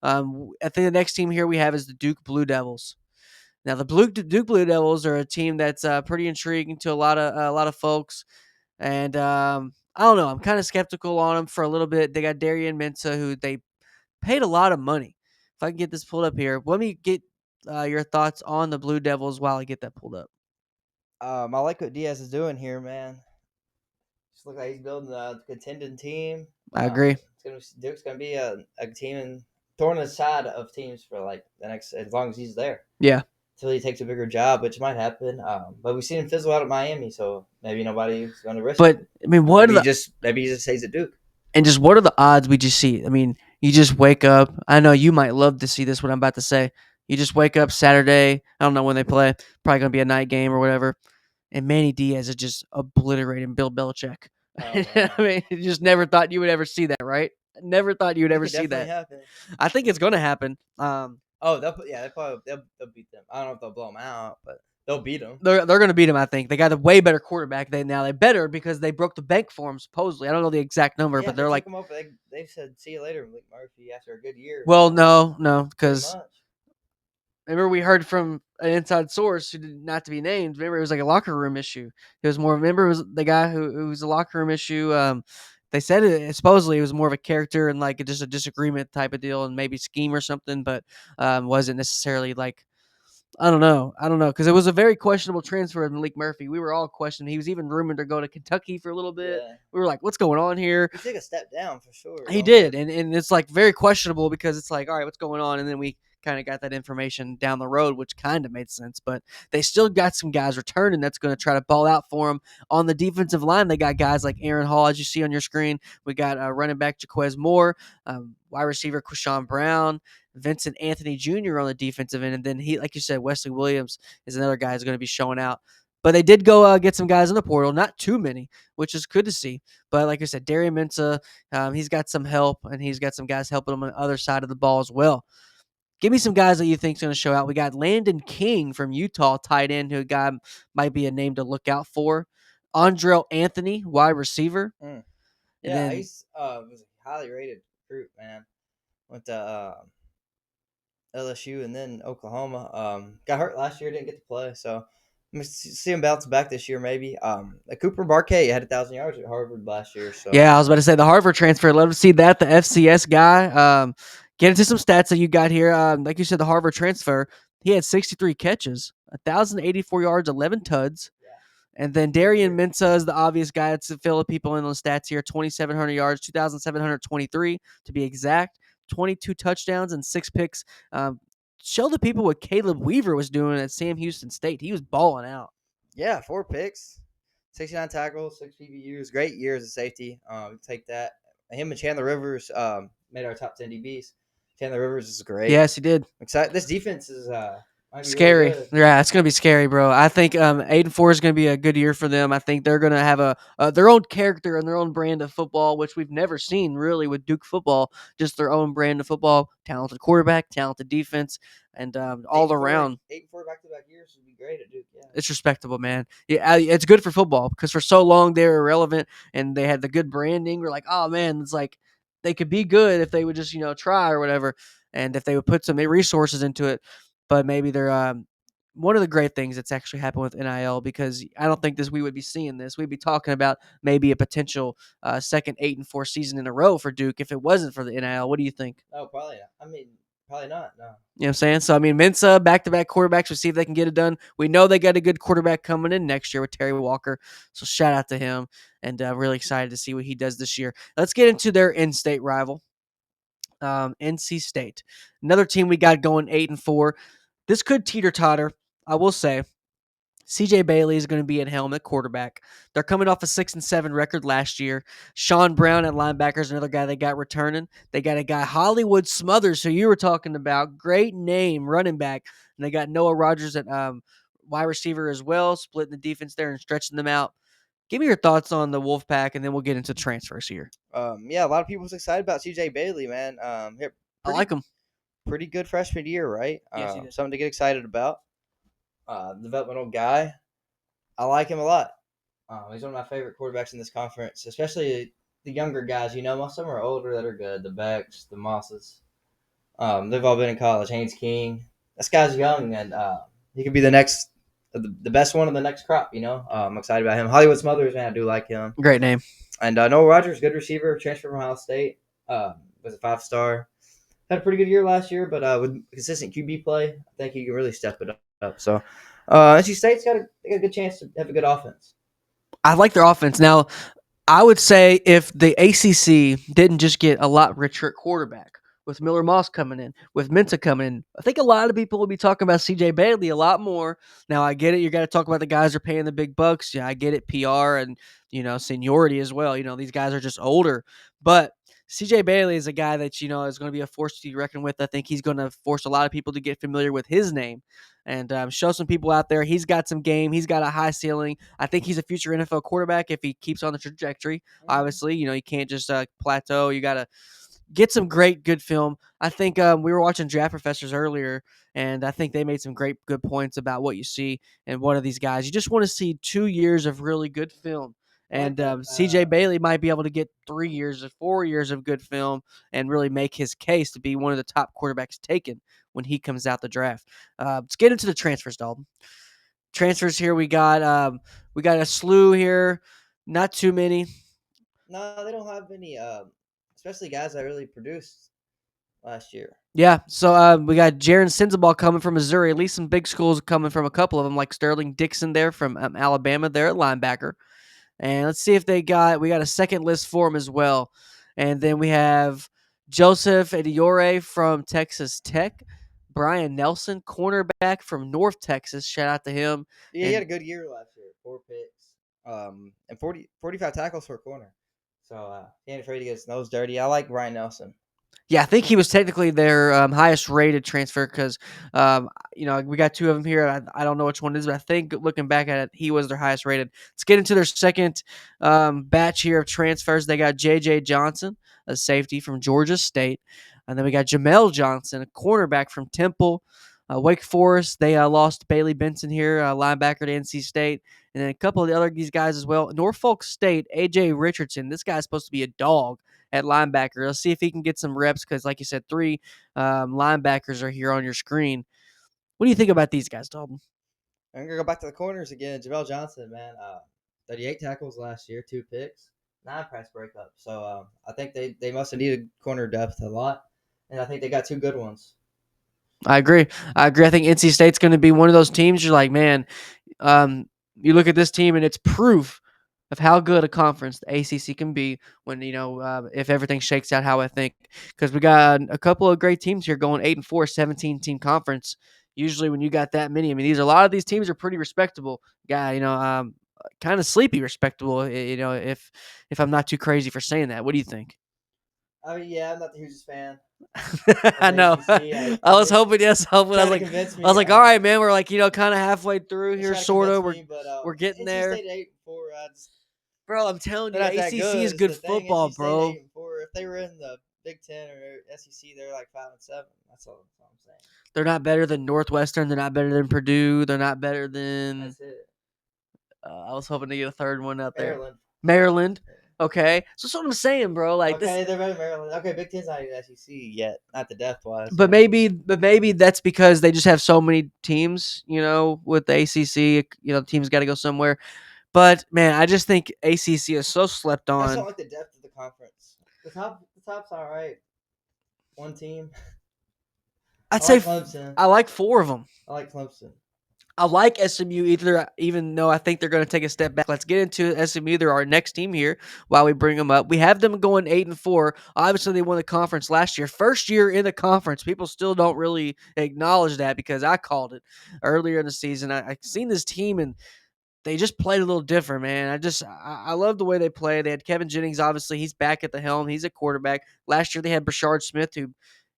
I think the next team here we have is the Duke Blue Devils. Now, the Duke Blue Devils are a team that's pretty intriguing to a lot of folks, and I don't know. I'm kind of skeptical on them for a little bit. They got Darian Mensah, who they paid a lot of money. If I can get this pulled up here, let me get your thoughts on the Blue Devils while I get that pulled up. I like what Diaz is doing here, man. Just look like he's building a contending team. I agree. Duke's gonna be a team and thorn in the side of teams for the next as long as he's there. Yeah. Until he takes a bigger job, which might happen. But we've seen him fizzle out at Miami, so maybe nobody's going to risk it. But maybe he just stays at Duke. And just what are the odds we just see? You just wake up. I know you might love to see this. What I'm about to say. You just wake up Saturday. I don't know when they play. Probably going to be a night game or whatever. And Manny Diaz is just obliterating Bill Belichick. Oh, you just never thought you would ever see that, right? Never thought you would ever see that. Happen. I think it's going to happen. They'll beat them. I don't know if they'll blow them out, but they'll beat them. They're going to beat them, I think. They got a way better quarterback now. They better because they broke the bank for him, supposedly. I don't know the exact number, but they're like... They said, see you later, Malik Murphy, after a good year. Well, no, because... remember we heard from an inside source who did not to be named. Remember, it was like a locker room issue. It was more. Remember, it was the guy who was a locker room issue. They said supposedly it was more of a character and like just a disagreement type of deal and maybe scheme or something, but wasn't necessarily like I don't know. Because it was a very questionable transfer of Malik Murphy. We were all questioning. He was even rumored to go to Kentucky for a little bit. Yeah. We were like, what's going on here? He took a step down for sure. He did, and it's like very questionable because it's like, all right, what's going on? And then we kind of got that information down the road, which kind of made sense. But they still got some guys returning that's going to try to ball out for them on the defensive line. They got guys like Aaron Hall, as you see on your screen. We got running back Jaquez Moore, wide receiver Quashawn Brown, Vincent Anthony Jr. on the defensive end, and then he, like you said, Wesley Williams is another guy who's going to be showing out. But they did go get some guys in the portal, not too many, which is good to see. But like I said, Darian Mensah, he's got some help, and he's got some guys helping him on the other side of the ball as well. Give me some guys that you think is going to show out. We got Landon King from Utah, tight end, who a guy might be a name to look out for. Andrell Anthony, wide receiver. Yeah, he's was a highly rated recruit, man. Went to LSU and then Oklahoma. Got hurt last year, didn't get to play, so I'm gonna see him bounce back this year maybe. Cooper Barquet had 1,000 yards at Harvard last year. So yeah, I was about to say the Harvard transfer. Love to see that. The FCS guy. Get into some stats that you got here. Like you said, the Harvard transfer. He had 63 catches, 1,084 yards, 11 tuds. And then Darian Mensah is the obvious guy to fill the people in on the stats here. 2,700 yards, 2,723 to be exact. 22 touchdowns and 6 picks. Show the people what Caleb Weaver was doing at Sam Houston State. He was balling out. Yeah, 4 picks, 69 tackles, 6 PBUs. Great year as a safety. Take that. Him and Chandler Rivers made our top 10 DBs. Chandler Rivers is great. Yes, he did. Excited. This defense is scary. Really Yeah, it's gonna be scary, bro. I think 8-4 is gonna be a good year for them. I think they're gonna have their own character and their own brand of football, which we've never seen really with Duke football. Just their own brand of football, talented quarterback, talented defense, and all around. 8-4 back-to-back years would be great at Duke. Yeah, it's respectable, man. Yeah, it's good for football because for so long they were irrelevant and they had the good branding. We're like, oh man, it's like they could be good if they would just try or whatever, and if they would put some resources into it. But maybe they're one of the great things that's actually happened with NIL, because I don't think we would be seeing this. We'd be talking about maybe a potential second 8-4 season in a row for Duke if it wasn't for the NIL. What do you think? Oh, probably not. I mean, probably not. No. You know what I'm saying? So, I mean, Mensah, back-to-back quarterbacks, we'll see if they can get it done. We know they got a good quarterback coming in next year with Terry Walker. So, shout out to him. And really excited to see what he does this year. Let's get into their in-state rival, NC State. Another team we got going 8-4. This could teeter-totter, I will say. CJ Bailey is going to be at helm at quarterback. They're coming off a 6-7 record last year. Sean Brown at linebacker is another guy they got returning. They got a guy, Hollywood Smothers, who you were talking about. Great name, running back. And they got Noah Rogers at wide receiver as well, splitting the defense there and stretching them out. Give me your thoughts on the Wolfpack, and then we'll get into transfers here. Yeah, a lot of people's excited about CJ Bailey, man. I like him. Pretty good freshman year, right? Yes, he did. Something to get excited about. Developmental guy. I like him a lot. He's one of my favorite quarterbacks in this conference, especially the younger guys. Most of them are older that are good. The Becks, the Mosses. They've all been in college. Haynes King. This guy's young, and he could be the next, the best one of the next crop. I'm excited about him. Hollywood Smothers, man, I do like him. Great name. And Noah Rogers, good receiver, transferred from Ohio State. Was a 5-star. Had a pretty good year last year, but with consistent QB play, I think he can really step it up. So, NC State's got a good chance to have a good offense. I like their offense. Now, I would say if the ACC didn't just get a lot richer at quarterback, with Miller Moss coming in, with Mensah coming in, I think a lot of people will be talking about CJ Bailey a lot more. Now, I get it. You got to talk about the guys who are paying the big bucks. Yeah, I get it. PR and, seniority as well. These guys are just older. But CJ Bailey is a guy that, is going to be a force to be reckoned with. I think he's going to force a lot of people to get familiar with his name and show some people out there. He's got some game. He's got a high ceiling. I think he's a future NFL quarterback if he keeps on the trajectory. Obviously, you can't just plateau. You got to get some good film. I think we were watching Draft Professors earlier, and I think they made some good points about what you see in one of these guys. You just want to see 2 years of really good film. And CJ Bailey might be able to get 3 years or 4 years of good film and really make his case to be one of the top quarterbacks taken when he comes out the draft. Let's get into the transfers, Dalton. Transfers here, we got a slew here, not too many. No, they don't have any, especially guys that really produced last year. Yeah, so we got Jaron Sensabaugh coming from Missouri. At least some big schools coming from a couple of them, like Sterling Dixon there from Alabama. They're at linebacker. And let's see if we got a second list for him as well. And then we have Joseph Ediore from Texas Tech. Brian Nelson, cornerback from North Texas. Shout out to him. Yeah, he had a good year last year. 4 picks, and 45 tackles for a corner. So he ain't afraid to get his nose dirty. I like Brian Nelson. Yeah, I think he was technically their highest rated transfer because, we got two of them here. I don't know which one it is, but I think looking back at it, he was their highest rated. Let's get into their second batch here of transfers. They got J.J. Johnson, a safety from Georgia State. And then we got Jamel Johnson, a cornerback from Temple. Wake Forest, they lost Bailey Benson here, linebacker to NC State. And then a couple of the other these guys as well. Norfolk State, A.J. Richardson. This guy's supposed to be a dog at linebacker. Let's see if he can get some reps because, like you said, 3 linebackers are here on your screen. What do you think about these guys, Dalton? I'm going to go back to the corners again. Jamel Johnson, man, 38 tackles last year, 2 picks, 9 press breakups. So I think they must have needed corner depth a lot, and I think they got 2 good ones. I agree. I think NC State's going to be one of those teams you're like, man, you look at this team and it's proof of how good a conference the ACC can be when, if everything shakes out how I think. Because we got a couple of great teams here going 8-4, 17-team conference. Usually when you got that many, I mean, a lot of these teams are pretty respectable. Kind of sleepy respectable, if I'm not too crazy for saying that. What do you think? I mean, yeah, I'm not the hugest fan. I know. I was hoping, yes. I was like, all right, man. We're like, kind of halfway through here, sort of. We're getting there. State 8-4, bro, I'm telling you, ACC is good football, bro. If they were in the Big Ten or SEC, they're like 5-7. That's all I'm saying. They're not better than Northwestern. They're not better than Purdue. They're not better than. That's it. I was hoping to get a third one out there. Maryland. Okay, so that's what I'm saying, bro. Like, okay, they're better than Maryland. Okay, Big Ten's not even SEC yet, not the depth wise. But maybe that's because they just have so many teams. With the ACC, the teams got to go somewhere. But man, I just think ACC is so slept on. I don't like the depth of the conference. The top's all right. One team. I'd say Clemson. I like 4 of them. I like Clemson. I like SMU even though I think they're going to take a step back. Let's get into SMU. They're our next team here while we bring them up. We have them going 8-4. Obviously, they won the conference last year. First year in the conference. People still don't really acknowledge that because I called it earlier in the season. I've seen this team and they just played a little different, man. I love the way they play. They had Kevin Jennings, obviously. He's back at the helm. He's a quarterback. Last year, they had Brashard Smith, who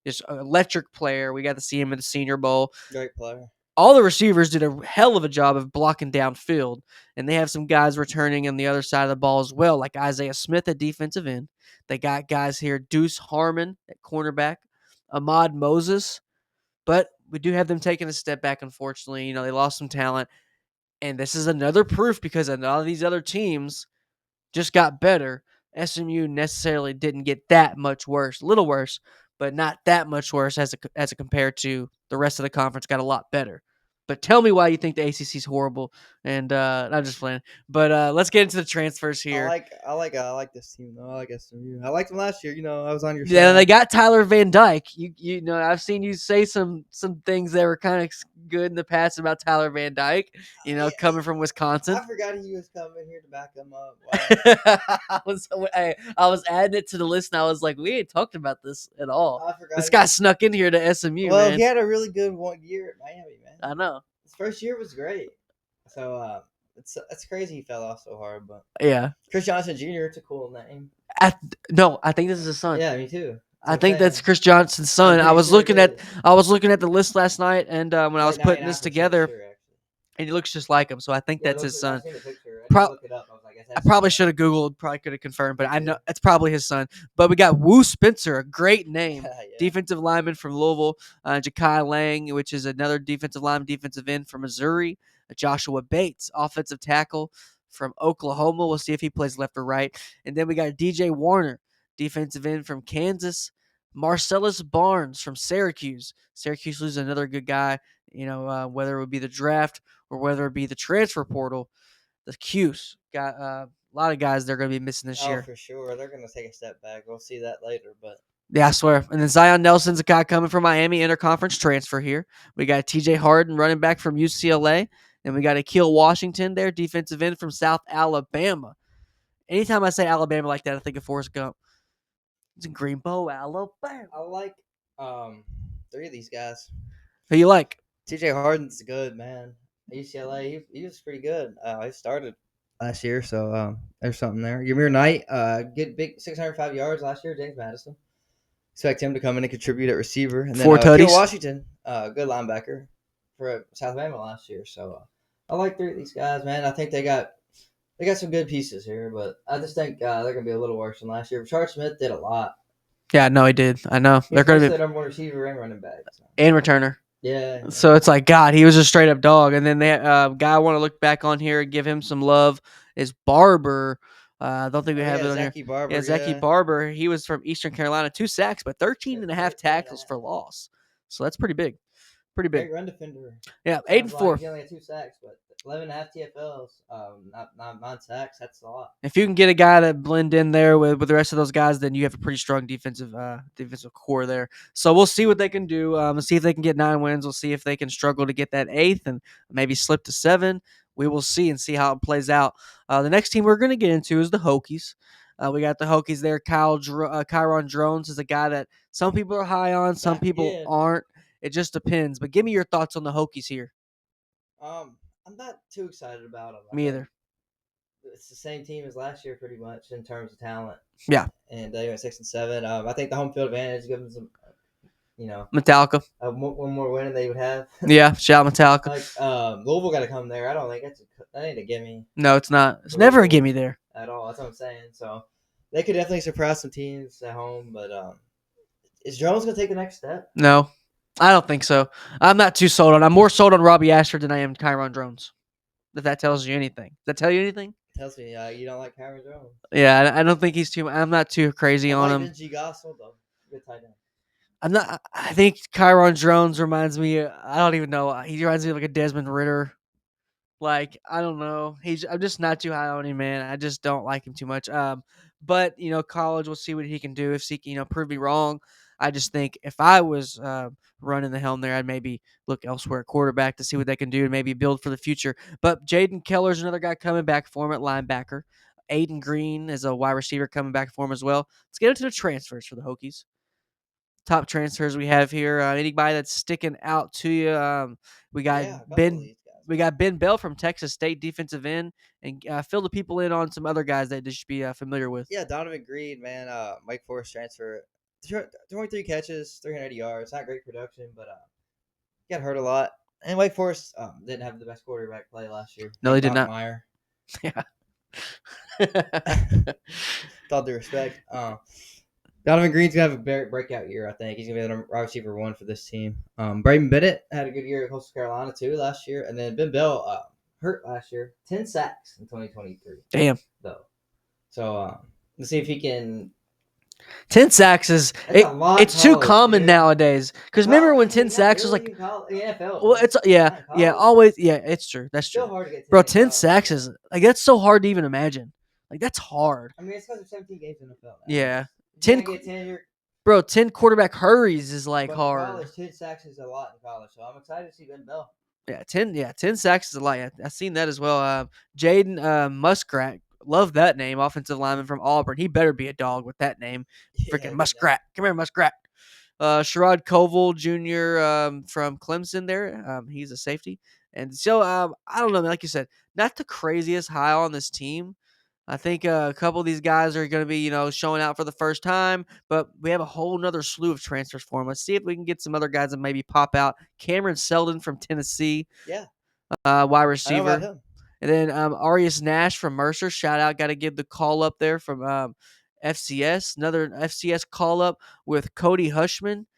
is an electric player. We got to see him at the Senior Bowl. Great player. All the receivers did a hell of a job of blocking downfield, and they have some guys returning on the other side of the ball as well, like Isaiah Smith at defensive end. They got guys here, Deuce Harmon at cornerback, Ahmad Moses, but we do have them taking a step back, unfortunately. They lost some talent, and this is another proof because a lot of these other teams just got better. SMU necessarily didn't get that much worse, a little worse, but not that much worse as compared to the rest of the conference got a lot better. But tell me why you think the ACC is horrible. And I'm just playing. But let's get into the transfers here. I like this team though. I like SMU. I liked them last year. I was on your side. Yeah, they got Tyler Van Dyke. You know, I've seen you say some things that were kind of good in the past about Tyler Van Dyke. Coming from Wisconsin. I forgot he was coming here to back him up. Wow. I was adding it to the list, and I was like, we ain't talked about this at all. I forgot. This guy snuck in here to SMU. Well, man. He had a really good 1 year at Miami, man. I know. His first year was great. So it's crazy he fell off so hard, but yeah. Chris Johnson Jr. It's a cool name. No, I think this is his son. Yeah, me too. I think that's Chris Johnson's son. I was looking at the list last night, and when I was putting this together, and he looks just like him. So I think that's his son. I probably should have Googled, probably could have confirmed, but I know it's probably his son. But we got Wu Spencer, a great name, defensive lineman from Louisville. Ja'Kai Lang, which is another defensive end from Missouri. Joshua Bates, offensive tackle from Oklahoma. We'll see if he plays left or right. And then we got DJ Warner, defensive end from Kansas. Marcellus Barnes from Syracuse. Syracuse loses another good guy, whether it would be the draft or whether it be the transfer portal. The Cuse got a lot of guys they're going to be missing this year. Oh, for sure. They're going to take a step back. We'll see that later, but. Yeah, I swear. And then Zion Nelson's a guy coming from Miami, interconference transfer here. We got TJ Harden, running back from UCLA. And we got Akil Washington there, defensive end from South Alabama. Anytime I say Alabama like that, I think of Forrest Gump. It's in Greenbow, Alabama. I like 3 of these guys. Who you like? TJ Harden's good, man. UCLA, he was pretty good. He started last year, so there's something there. Yamir Knight, good big 605 yards last year. James Madison. Expect him to come in and contribute at receiver. And then Akil Washington, good linebacker for South Alabama last year. So I like 3 of these guys, man. I think they got some good pieces here, but I just think they're going to be a little worse than last year. Tristan Smith did a lot. Yeah, no, he did. I know. They're going to be the number 1 receiver and running back. So. And returner. Yeah. So it's like, God, he was a straight up dog. And then the guy I want to look back on here and give him some love is Barber. I don't think we have it on Zachy here. Barber, Zachy Barber. He was from Eastern Carolina, 2 sacks, but 13 and a half tackles for loss. So that's pretty big. Pretty big. Great run defender. Yeah, 8 and 4. He only had 2 sacks, but 11 and a half TFLs, not 9 sacks. That's a lot. If you can get a guy that blend in there with the rest of those guys, then you have a pretty strong defensive core there. So we'll see what they can do. We'll see if they can get 9 wins. We'll see if they can struggle to get that 8th and maybe slip to 7. We will see and see how it plays out. The next team we're going to get into is the Hokies. We got the Hokies there. Kyron Drones is a guy that some people are high on, some people aren't. It just depends. But give me your thoughts on the Hokies here. I'm not too excited about them. Me either. It's the same team as last year, pretty much in terms of talent. Yeah. And they went 6 and 7. I think the home field advantage gives them some, Metallica. One more win they would have. Yeah, shout Metallica. Like Louisville got to come there. I don't think that ain't a gimme. No, it's not. It's never a gimme there at all. That's what I'm saying. So they could definitely surprise some teams at home, but is Jones gonna take the next step? No, I don't think so. I'm not too sold on. I'm more sold on Robbie Ashford than I am Kyron Drones. If that tells you anything, does that tell you anything? It tells me you don't like Kyron Drones. Yeah, I don't think he's too. I'm not too crazy on him. Benji Gossel though, good tight end. I'm not. I think Kyron Drones reminds me. I don't even know. He reminds me of like a Desmond Ritter. Like, I don't know. I'm just not too high on him, man. I just don't like him too much. But college, we'll see what he can do. If he can, prove me wrong. I just think if I was running the helm there, I'd maybe look elsewhere at quarterback to see what they can do and maybe build for the future. But Jaden Keller's another guy coming back for him at linebacker. Aiden Green is a wide receiver coming back for him as well. Let's get into the transfers for the Hokies. Top transfers we have here. Anybody that's sticking out to you? We got Ben. We got Ben Bell from Texas State, defensive end, and fill the people in on some other guys that they should be familiar with. Yeah, Donovan Green, man, Wake Forest transfer, 23 catches, 380 yards. Not great production, but got hurt a lot. And Wake Forest didn't have the best quarterback play last year. No, they did not. Meyer. Yeah. With all due respect. Donovan Green's going to have a breakout year, I think. He's going to be the wide receiver 1 for this team. Braden Bennett had a good year at Coastal Carolina, too, last year. And then Ben Bell hurt last year. 10 sacks in 2023. Damn. Though. So, let's see if he can... 10 sacks is... It's too common nowadays. Because remember when 10 sacks was like... The NFL. Well, it's... Yeah, always... Yeah, it's true. That's true. Still hard to get 10. Bro, 10 sacks is... Like, that's so hard to even imagine. Like, that's hard. I mean, it's because there's 17 games in the NFL now. Yeah. 10 quarterback hurries is like hard. College, 10 sacks is a lot in college, so I'm excited to see Ben Bell. Yeah, 10 sacks is a lot. I've seen that as well. Jaden Muskrat, love that name, offensive lineman from Auburn. He better be a dog with that name. Freaking Muskrat. Come here, Muskrat. Sherrod Koval Jr. From Clemson there. He's a safety. And so, I don't know, like you said, not the craziest high on this team. I think a couple of these guys are going to be, showing out for the first time, but we have a whole nother slew of transfers for them. Let's see if we can get some other guys that maybe pop out. Cameron Seldon from Tennessee. Yeah. Wide receiver. I know about him. And then Arias Nash from Mercer. Shout out. Got to give the call up there from FCS. Another FCS call up with Cody Hushman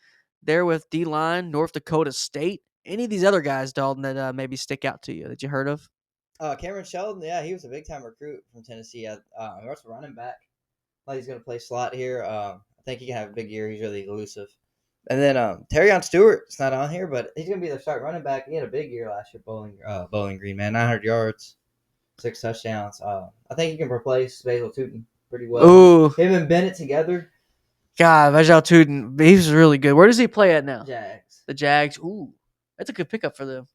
there with D-line, North Dakota State. Any of these other guys, Dalton, that maybe stick out to you that you heard of? Cameron Sheldon, yeah, he was a big-time recruit from Tennessee. He was a running back. Like he's going to play slot here. I I think he can have a big year. He's really elusive. And then Terrion Stewart's not on here, but he's gonna be the start running back. He had a big year last year. Bowling Green, man, 900 yards, 6 touchdowns. I think he can replace Basil Tootin pretty well. Ooh. Him and Bennett together. God, Basil Tootin, he's really good. Where does he play at now? Jags. The Jags. Ooh, that's a good pickup for them.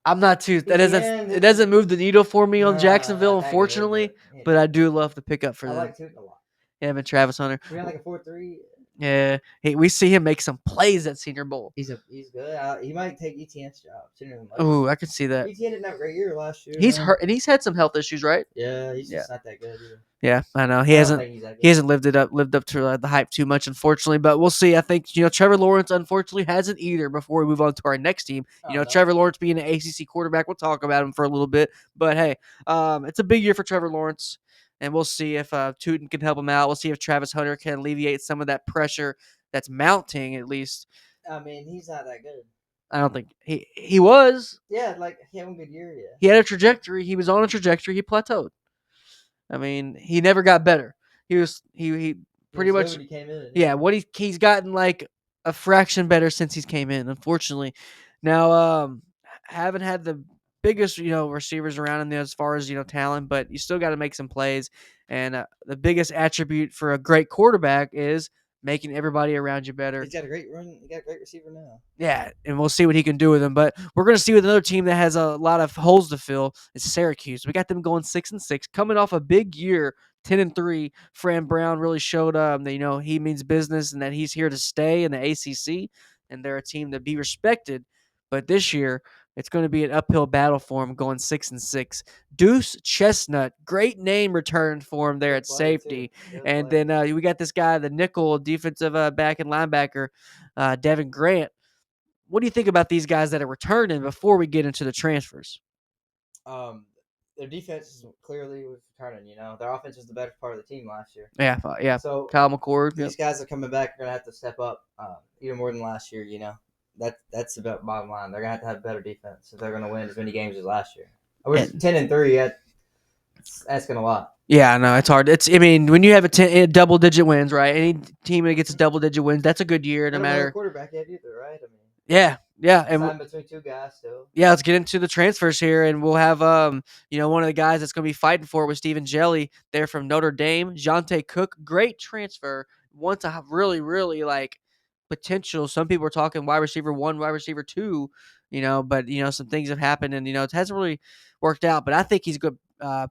I'm not too. It doesn't move the needle for me on Jacksonville, unfortunately. But I do love the pickup for them. I like Tootin a lot. Yeah, and Travis Hunter. We got like a 4-3. Yeah, we see him make some plays at Senior Bowl. He's good. He might take ETN's job sooner than later. Ooh, I can see that. ETN didn't have a great year last year. He's hurt, and he's had some health issues, right? Yeah, he's just not that good either. Yeah, I know he hasn't lived up to the hype too much, unfortunately. But we'll see. I think Trevor Lawrence unfortunately hasn't either. Before we move on to our next team, Trevor Lawrence being an ACC quarterback, we'll talk about him for a little bit. But hey, it's a big year for Trevor Lawrence, and we'll see if Tootin can help him out. We'll see if Travis Hunter can alleviate some of that pressure that's mounting, at least. I mean, he's not that good. I don't think he was. Yeah, like he had a good year. Yeah, he had a trajectory. He was on a trajectory. He plateaued. I mean, he never got better. He pretty much when he came in. Yeah, he's gotten like a fraction better since he's came in. Unfortunately, now haven't had the biggest receivers around in there as far as talent, but you still got to make some plays. And the biggest attribute for a great quarterback is making everybody around you better. He's got a great run. He got a great receiver now. Yeah, and we'll see what he can do with them. But we're going to see with another team that has a lot of holes to fill. It's Syracuse. We got them going 6-6, coming off a big year, 10-3. Fran Brown really showed that he means business and that he's here to stay in the ACC, and they're a team to be respected. But this year, it's going to be an uphill battle for him, going 6-6. Deuce Chestnut, great name returned for him there at safety, and then we got this guy, the nickel defensive back and linebacker, Devin Grant. What do you think about these guys that are returning before we get into the transfers? Their defense clearly was returning. Their offense was the better part of the team last year. Yeah. So Kyle McCord. These guys are coming back are gonna have to step up even more than last year. That's the bottom line. They're gonna have better defense if they're gonna win as many games as last year. I was 10-3. That's asking a lot. Yeah, I know it's hard. When you have a double-digit wins, right? Any team that gets double-digit wins, that's a good year. No matter quarterback yet either, right? Yeah, and between two guys still. Yeah, let's get into the transfers here, and we'll have one of the guys that's going to be fighting for it with Stephen Jelly. They're from Notre Dame. Jonte Cook, great transfer. Want to have really, really potential. Some people are talking wide receiver 1, wide receiver 2. But some things have happened, and it hasn't really worked out. But I think he's good,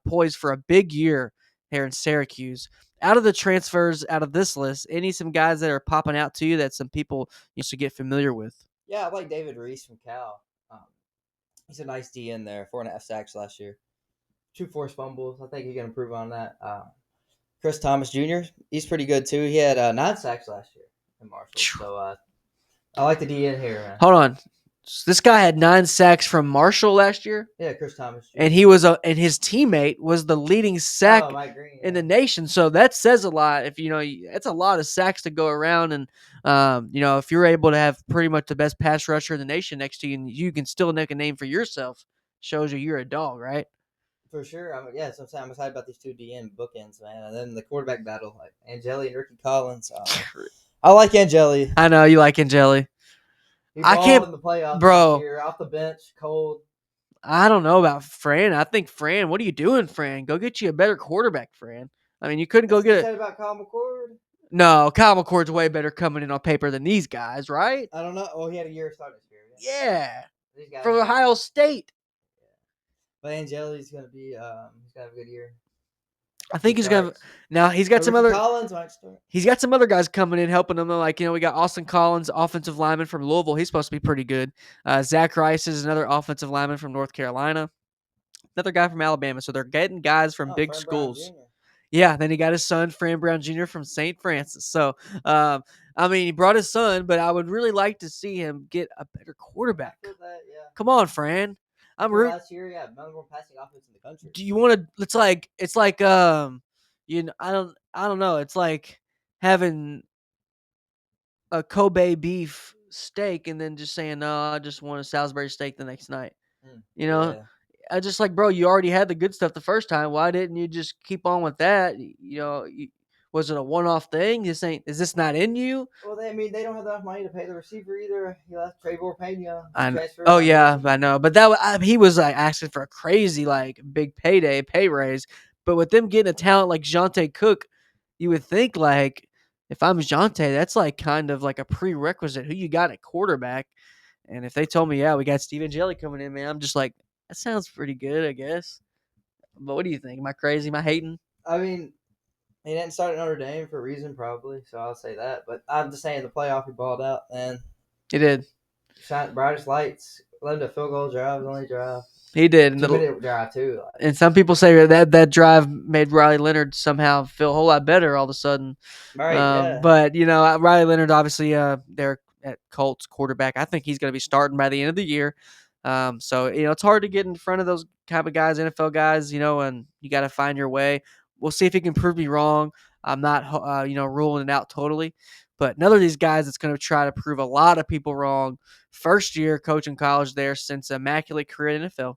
poised for a big year here in Syracuse. Out of the transfers, out of this list, some guys that are popping out to you that some people should get familiar with? Yeah, I like David Reese from Cal. He's a nice DN there. 4.5 sacks last year. 2 forced fumbles. I think he can improve on that. Chris Thomas Jr., he's pretty good too. He had 9 sacks last year in Marshall. So I like the DN here, man. Hold on. This guy had 9 sacks from Marshall last year. Yeah, Chris Thomas Jr. And he was and his teammate was the leading sack in the nation. So that says a lot. If it's a lot of sacks to go around, and if you're able to have pretty much the best pass rusher in the nation next to you, and you can still make a name for yourself, shows you're a dog, right? For sure. I'm excited about these 2 DN bookends, man. And then the quarterback battle, like Angeli and Ricky Collins. I like Angeli. I know you like Angeli. I can't in the playoffs this year, off the bench, cold. I don't know about Fran. I think Fran. What are you doing, Fran? Go get you a better quarterback, Fran. You couldn't go get it. About Kyle McCord? No, Kyle McCord's way better coming in on paper than these guys, right? I don't know. Oh, he had a year of starting experience. Yeah. From Ohio State. Yeah. But Angeli's gonna be. He's gonna have a good year. I think he's gonna. Now he's got some other. Collins might start. He's got some other guys coming in helping him. We got Austin Collins, offensive lineman from Louisville. He's supposed to be pretty good. Zach Rice is another offensive lineman from North Carolina. Another guy from Alabama. So they're getting guys from big schools. Yeah. Then he got his son, Fran Brown Jr. from St. Francis. So, he brought his son, but I would really like to see him get a better quarterback. Come on, Fran. Last year, number one passing offense in the country. Do you want to? It's like I don't know. It's like having a Kobe beef steak and then just saying, no, I just want a Salisbury steak the next night. I just bro, you already had the good stuff the first time. Why didn't you just keep on with that? Was it a one-off thing? Is this not in you? Well, they don't have enough money to pay the receiver either. He left Trevor Pena. Oh yeah, I know. But he was like asking for a crazy like big pay raise. But with them getting a talent like Jonte Cook, you would think like if I'm Jonte, that's like kind of like a prerequisite. Who you got at quarterback? And if they told me, yeah, we got Steven Jelly coming in, man, I'm just like, that sounds pretty good, I guess. But what do you think? Am I crazy? Am I hating? I mean, he didn't start at Notre Dame for a reason, probably. So I'll say that. But I'm just saying, the playoff he balled out, and He did. Shine brightest lights. Led to field goal drive, only drive. He did. 2-minute drive too. And some people say that drive made Riley Leonard somehow feel a whole lot better all of a sudden. Right. Yeah. But Riley Leonard, obviously, they're at Colts quarterback. I think he's going to be starting by the end of the year. So it's hard to get in front of those type of guys, NFL guys. And you got to find your way. We'll see if he can prove me wrong. I'm not, ruling it out totally. But another of these guys that's going to try to prove a lot of people wrong. First year coaching college there since immaculate career in NFL.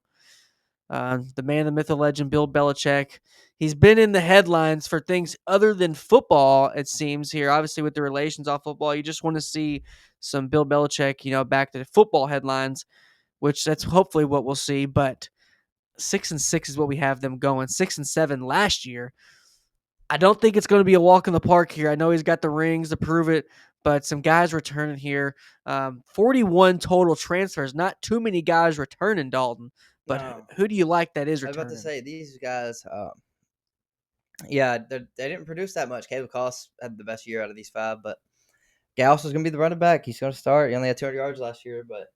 The man, the myth, the legend, Bill Belichick. He's been in the headlines for things other than football, it seems here. Obviously, with the relations off football, you just want to see some Bill Belichick, back to the football headlines, which that's hopefully what we'll see. But 6-6 is what we have them going. 6-7 last year. I don't think it's going to be a walk in the park here. I know he's got the rings to prove it, but some guys returning here. 41 total transfers. Not too many guys returning, Dalton. But No. who do you like that is returning? I was about to say, these guys, they didn't produce that much. Caleb Cost had the best year out of these 5, but Gauss is going to be the running back. He's going to start. He only had 200 yards last year, but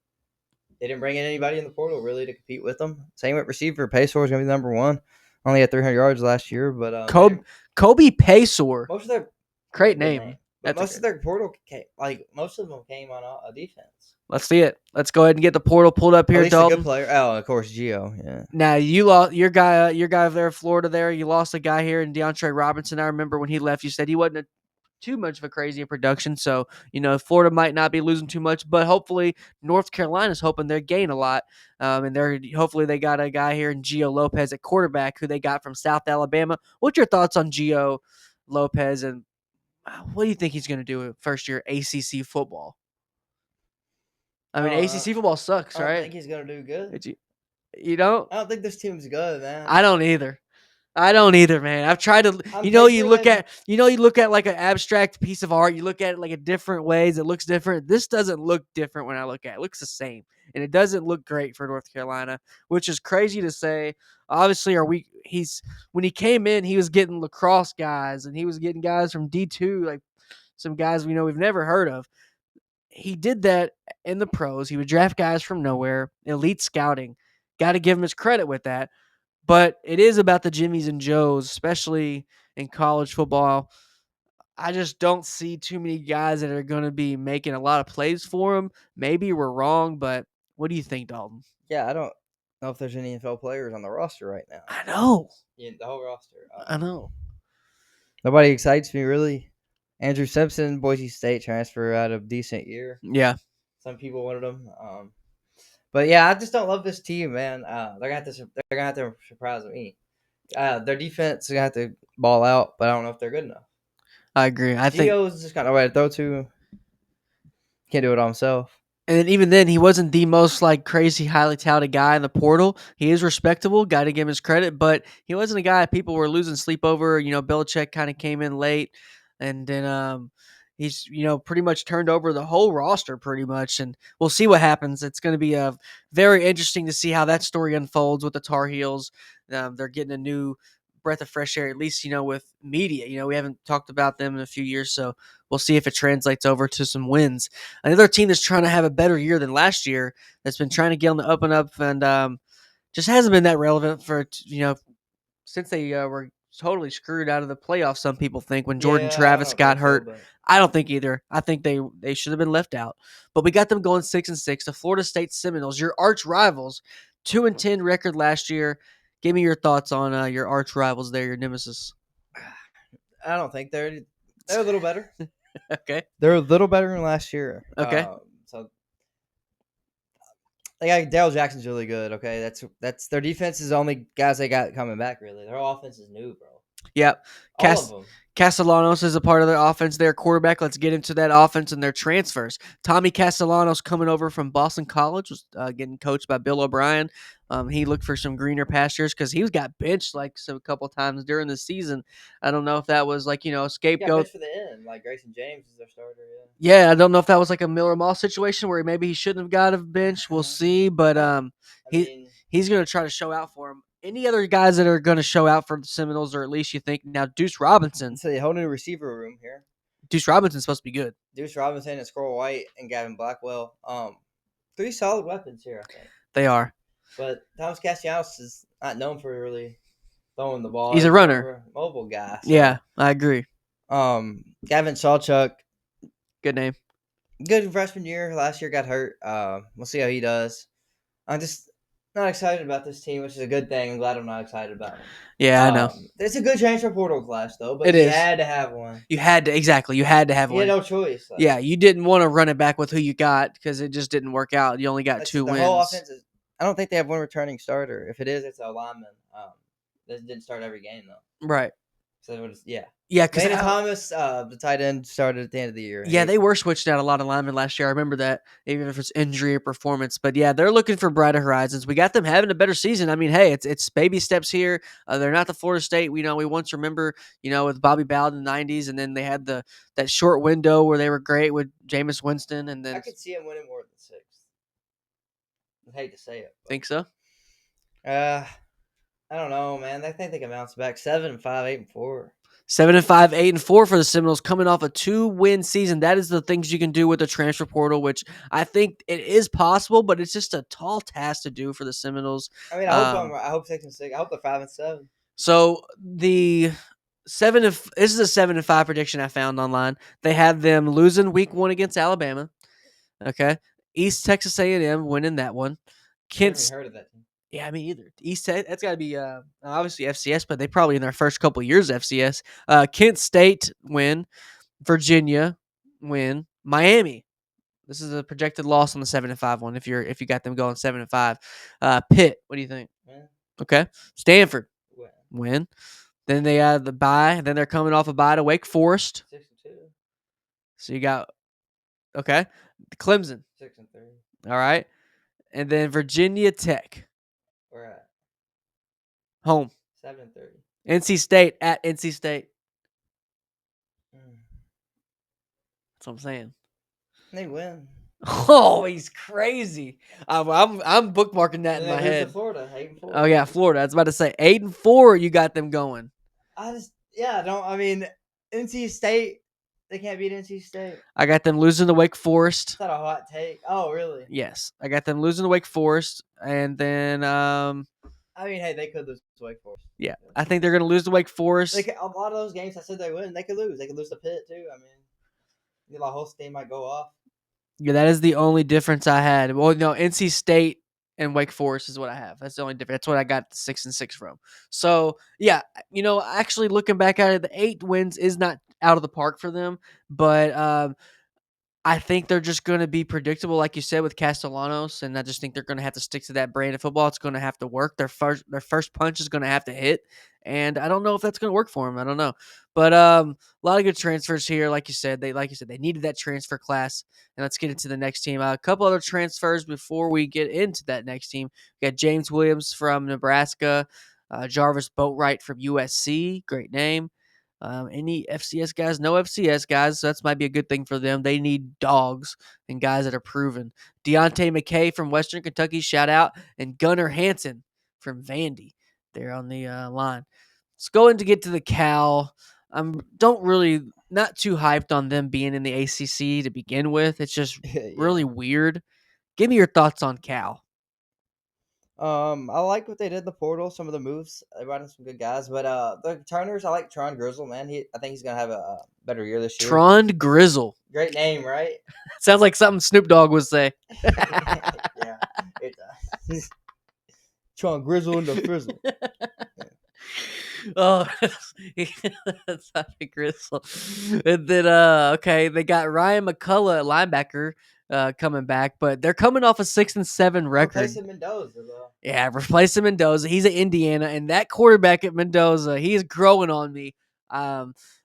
they didn't bring in anybody in the portal really to compete with them. Same with receiver. Paysor is going to be number 1. Only had 300 yards last year, but Kobe Paysor. Most of their great name. But most of their portal most of them came on a defense. Let's see it. Let's go ahead and get the portal pulled up here, at least Dalton. A good player. Oh, of course, Gio. Yeah. Now you lost your guy over there in Florida. There, you lost a guy here in DeAndre Robinson. I remember when he left, you said he wasn't too much of a crazy production. So Florida might not be losing too much, but hopefully North Carolina's hoping they gain a lot. And hopefully they got a guy here in Gio Lopez at quarterback who they got from South Alabama. What's your thoughts on Gio Lopez, and what do you think he's going to do in first year ACC football? I mean, ACC football sucks, right? I don't think he's going to do good. You don't? I don't think this team's good, man. I don't either, man. I've tried to, you look at like an abstract piece of art. You look at it like a different ways. It looks different. This doesn't look different when I look at it. It looks the same. And it doesn't look great for North Carolina, which is crazy to say. Obviously, when he came in, he was getting lacrosse guys, and he was getting guys from D2, like some guys we've never heard of. He did that in the pros. He would draft guys from nowhere, elite scouting. Got to give him his credit with that. But it is about the Jimmies and Joes, especially in college football. I just don't see too many guys that are going to be making a lot of plays for him. Maybe we're wrong, but what do you think, Dalton? Yeah, I don't know if there's any NFL players on the roster right now. I know. Yeah, the whole roster. I know. Nobody excites me, really. Andrew Simpson, Boise State transfer out of decent year. Yeah. Some people wanted him. But yeah, I just don't love this team, man. They're gonna have to surprise me. Their defense is gonna have to ball out, but I don't know if they're good enough. I agree. I think Gio's just got nobody to throw to. Can't do it all himself. And even then, he wasn't the most crazy, highly touted guy in the portal. He is respectable. Got to give him his credit, but he wasn't a guy people were losing sleep over. Belichick kind of came in late, and then he's pretty much turned over the whole roster pretty much. And we'll see what happens. It's going to be very interesting to see how that story unfolds with the Tar Heels. They're getting a new breath of fresh air, at least with media. We haven't talked about them in a few years, so we'll see if it translates over to some wins. Another team that's trying to have a better year than last year, that's been trying to get on the up and up, and just hasn't been that relevant for since they were totally screwed out of the playoffs. Some people think when Jordan Travis got hurt. I don't think either. I think they should have been left out. But we got them going 6-6. The Florida State Seminoles, your arch rivals, 2-10 record last year. Give me your thoughts on your arch rivals there, your nemesis. I don't think they're a little better. Okay. They're a little better than last year. Okay. So they got Daryl Jackson's really good. Okay, that's their defense is the only guys they got coming back. Really, their offense is new, bro. Yep. All of them. Castellanos is a part of their offense. Their quarterback. Let's get into that offense and their transfers. Tommy Castellanos coming over from Boston College was getting coached by Bill O'Brien. He looked for some greener pastures because he was got benched a couple times during the season. I don't know if that was a He got scapegoat. benched for the end, like Grayson James is their starter. Yeah, I don't know if that was like a Miller Moss situation where maybe he shouldn't have got a bench. We'll see, but he's going to try to show out for him. Any other guys that are going to show out for the Seminoles, or at least you think now, Deuce Robinson. So a whole new receiver room here. Deuce Robinson's supposed to be good. Deuce Robinson and Squirrel White and Gavin Blackwell. 3 solid weapons here, I think. They are. But Thomas Castellanos is not known for really throwing the ball. He's a runner. A mobile guy. So. Yeah, I agree. Gavin Sawchuk. Good name. Good freshman year. Last year got hurt. We'll see how he does. I'm just not excited about this team, which is a good thing. I'm glad I'm not excited about it. Yeah, I know. It's a good transfer portal class, though, but you had to have one. You had to have one. You had no choice. Yeah, you didn't want to run it back with who you got because it just didn't work out. You only got 2 wins. The whole offense I don't think they have one returning starter. If it is, it's a lineman. This didn't start every game, though. Right. So, yeah. Yeah, because Thomas, the tight end, started at the end of the year. Yeah, they were switching out a lot of linemen last year. I remember that, even if it's injury or performance. But yeah, they're looking for brighter horizons. We got them having a better season. I mean, hey, it's baby steps here. They're not the Florida State we once remember, with Bobby Bowden in the '90s, and then they had that short window where they were great with Jameis Winston, and then I could see them winning more than 6. I hate to say it. Think so? I don't know, man. I think they can bounce back. 7-5, 8-4. 7-5, 8-4 for the Seminoles, coming off a 2-win season. That is the things you can do with the transfer portal, which I think it is possible, but it's just a tall task to do for the Seminoles. I mean, I hope 6-6. I hope they're 5-7. So this is a 7-5 prediction I found online. They have them losing week 1 against Alabama. Okay, East Texas A&M winning that one. Kent's heard of that team. Yeah, me either. East Tech, that's got to be obviously FCS, but they probably in their first couple of years FCS. Kent State win, Virginia win, Miami. This is a projected loss on the 7-5 one. If you got them going 7-5, Pitt. What do you think? Win. Okay, Stanford win. Then they have the bye. Then they're coming off a bye to Wake Forest. 6-2. So you got Clemson 6-3. All right, and then Virginia Tech. Where at? Home. 7-3. NC State at NC State. That's what I'm saying. They win. Oh, he's crazy. I'm bookmarking that in my head. Florida, 8-4. Oh yeah, Florida. I was about to say 8-4. You got them going. NC State. They can't beat NC State. I got them losing to Wake Forest. Is that a hot take? Oh, really? Yes, I got them losing to Wake Forest, and then hey, they could lose to Wake Forest. Yeah, I think they're going to lose to Wake Forest. A lot of those games I said they win, they could lose. They could lose to Pitt too. I mean, the whole team might go off. Yeah, that is the only difference I had. Well, no, NC State and Wake Forest is what I have. That's the only difference. That's what I got 6-6 from. So, yeah, actually looking back at it, the 8 wins is not out of the park for them, but I think they're just going to be predictable, like you said, with Castellanos, and I just think they're going to have to stick to that brand of football. It's going to have to work. Their first punch is going to have to hit, and I don't know if that's going to work for them. I don't know, but a lot of good transfers here. Like you said, they needed that transfer class, and let's get into the next team. A couple other transfers before we get into that next team. We got James Williams from Nebraska, Jarvis Boatwright from USC. Great name. Any FCS guys? No FCS guys, so that might be a good thing for them. They need dogs and guys that are proven. Deontay McKay from Western Kentucky, shout out, and Gunnar Hansen from Vandy. They're on the line. Let's go in to get to the Cal. I'm not too hyped on them being in the ACC to begin with. It's just really weird. Give me your thoughts on Cal. I like what they did in the portal. Some of the moves, they brought in some good guys. But the returners, I like Tron Grizzle, man. I think he's gonna have a better year this year. Tron Grizzle, great name, right? Sounds like something Snoop Dogg would say. Yeah, it does. Tron Grizzle and the Frizzle. Oh, that's not a Grizzle. And then, they got Ryan McCullough at linebacker. coming back, but they're coming off a 6-7 record. Replacing Mendoza, though. Yeah, replacing Mendoza. He's at Indiana, and that quarterback at Mendoza, he is growing on me.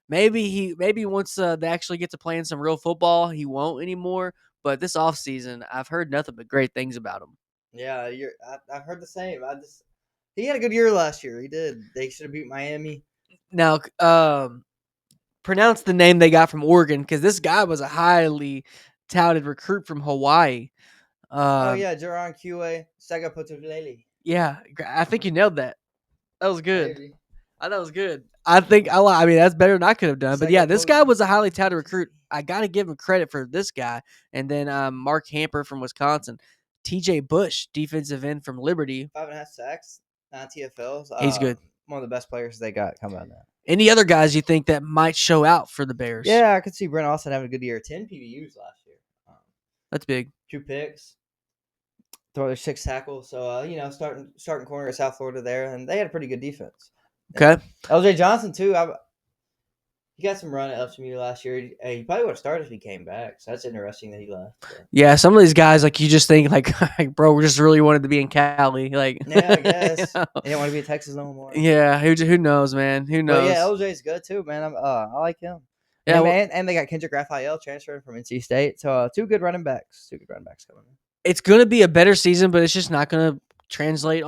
Maybe once they actually get to playing some real football, he won't anymore. But this offseason, I've heard nothing but great things about him. Yeah, I've heard the same. He had a good year last year. He did. They should have beat Miami. Now, pronounce the name they got from Oregon, because this guy was a highly touted recruit from Hawaii. Jaron Qa Sagapotulele. Yeah, I think you nailed that. That was good. Maybe. I thought it was good. I mean, that's better than I could have done. But yeah, this guy was a highly touted recruit. I got to give him credit for this guy. And then Mark Hamper from Wisconsin. TJ Bush, defensive end from Liberty. 5.5 sacks, 9 TFLs. He's good. One of the best players they got coming out of that. Any other guys you think that might show out for the Bears? Yeah, I could see Brent Austin having a good year. 10 PBUs last year. That's big. 2 picks. Throw their 6 tackles. So, starting corner at South Florida there. And they had a pretty good defense. Okay. LJ Johnson, too. He got some run at LSU last year. He probably would have started if he came back. So that's interesting that he left. But. Yeah, some of these guys, like, you just think, like, bro, we just really wanted to be in Cali. Like, yeah, I guess. They didn't want to be in Texas no more. Yeah, who knows, man? Who knows? But yeah, LJ's good, too, man. I like him. Yeah, and they got Kendrick Raphael transferred from NC State. So, 2 good running backs. 2 good running backs coming in. It's going to be a better season, but it's just not going to translate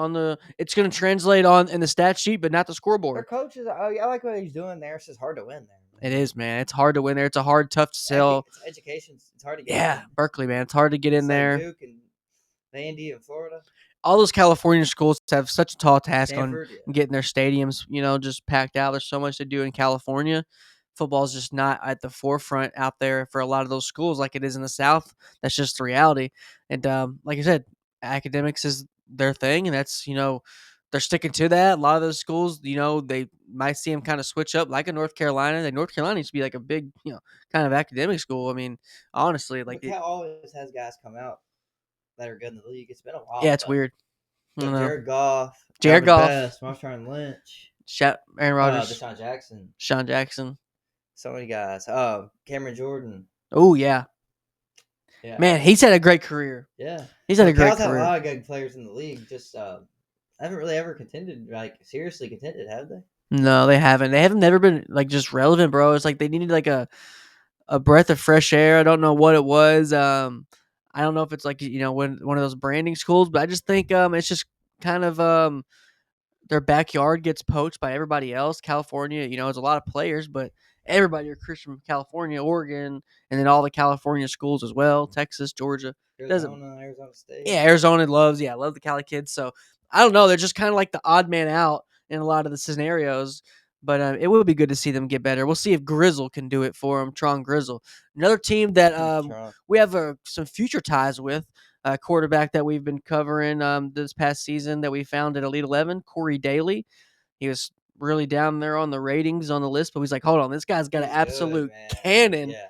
it's going to translate on in the stat sheet, but not the scoreboard. Their coaches, I like what he's doing there. It's just hard to win there. It is, man. It's hard to win there. It's a hard, tough to sell. It's education. It's hard to get in. Yeah, Berkeley, man. It's hard to get in there. Duke and Vandy and Florida. All those California schools have such a tall task Stanford, on getting their stadiums, just packed out. There's so much to do in California. Football's just not at the forefront out there for a lot of those schools like it is in the South. That's just the reality. And like I said, academics is their thing, and that's, they're sticking to that. A lot of those schools, they might see them kind of switch up, like in North Carolina. Like North Carolina used to be like a big, kind of academic school. I mean, honestly, like Cal always has guys come out that are good in the league. It's been a while. Yeah, it's weird. Jared Goff, Marshawn Lynch, Aaron Rodgers, Sean Jackson. So many guys. Cameron Jordan. Oh yeah. Yeah. Man, he's had a great career. Yeah, he's had a great career. Had a lot of good players in the league. Just haven't really ever seriously contended, have they? No, they haven't. They haven't never been like just relevant, bro. It's like they needed like a breath of fresh air. I don't know what it was. I don't know if it's like one of those branding schools, but I just think it's just kind of their backyard gets poached by everybody else. California, it's a lot of players, but everybody recruits from California, Oregon, and then all the California schools as well. Texas, Georgia, Arizona State. Yeah, Arizona love the Cali kids. So I don't know. They're just kind of like the odd man out in a lot of the scenarios. But it would be good to see them get better. We'll see if Grizzle can do it for them. Tron Grizzle, another team that we have some future ties with. Quarterback that we've been covering this past season that we found at Elite 11, Corey Daly. He was really down there on the ratings on the list, but he's like, hold on, this guy's got an absolute cannon. Yeah.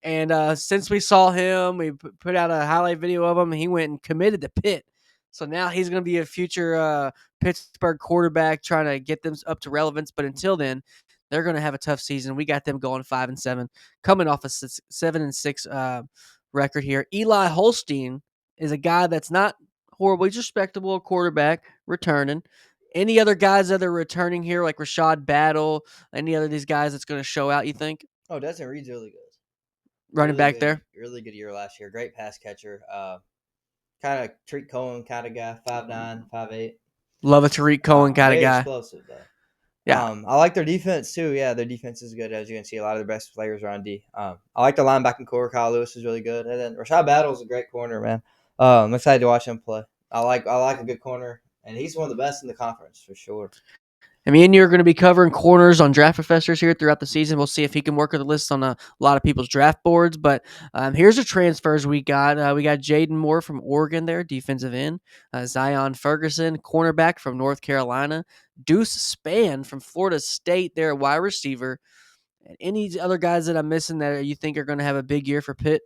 And since we saw him, we put out a highlight video of him, and he went and committed to Pitt. So now he's going to be a future Pittsburgh quarterback trying to get them up to relevance. But until then, they're going to have a tough season. We got them going 5-7, coming off a 7-6 record here. Eli Holstein is a guy that's not horribly respectable quarterback returning. Any other guys that are returning here, like Rashad Battle, any other of these guys that's going to show out, you think? Oh, Destin Reed's really good. Running really back good, there? Really good year last year. Great pass catcher. Kind of Tariq Cohen kind of guy, 5'9", 5'8". Love a Tariq Cohen kind of guy. Explosive, though. Yeah. I like their defense, too. Yeah, their defense is good. As you can see, a lot of their best players are on D. I like the linebacking core. Kyle Lewis is really good. And then Rashad Battle is a great corner, man. I'm excited to watch him play. I like a good corner, and he's one of the best in the conference for sure. And me and you are going to be covering corners on Draft Professors here throughout the season. We'll see if he can work with the list on a lot of people's draft boards. But here's the transfers we got. We got Jaden Moore from Oregon there, defensive end. Zion Ferguson, cornerback from North Carolina. Deuce Spann from Florida State there, wide receiver. And any other guys that I'm missing that you think are going to have a big year for Pitt?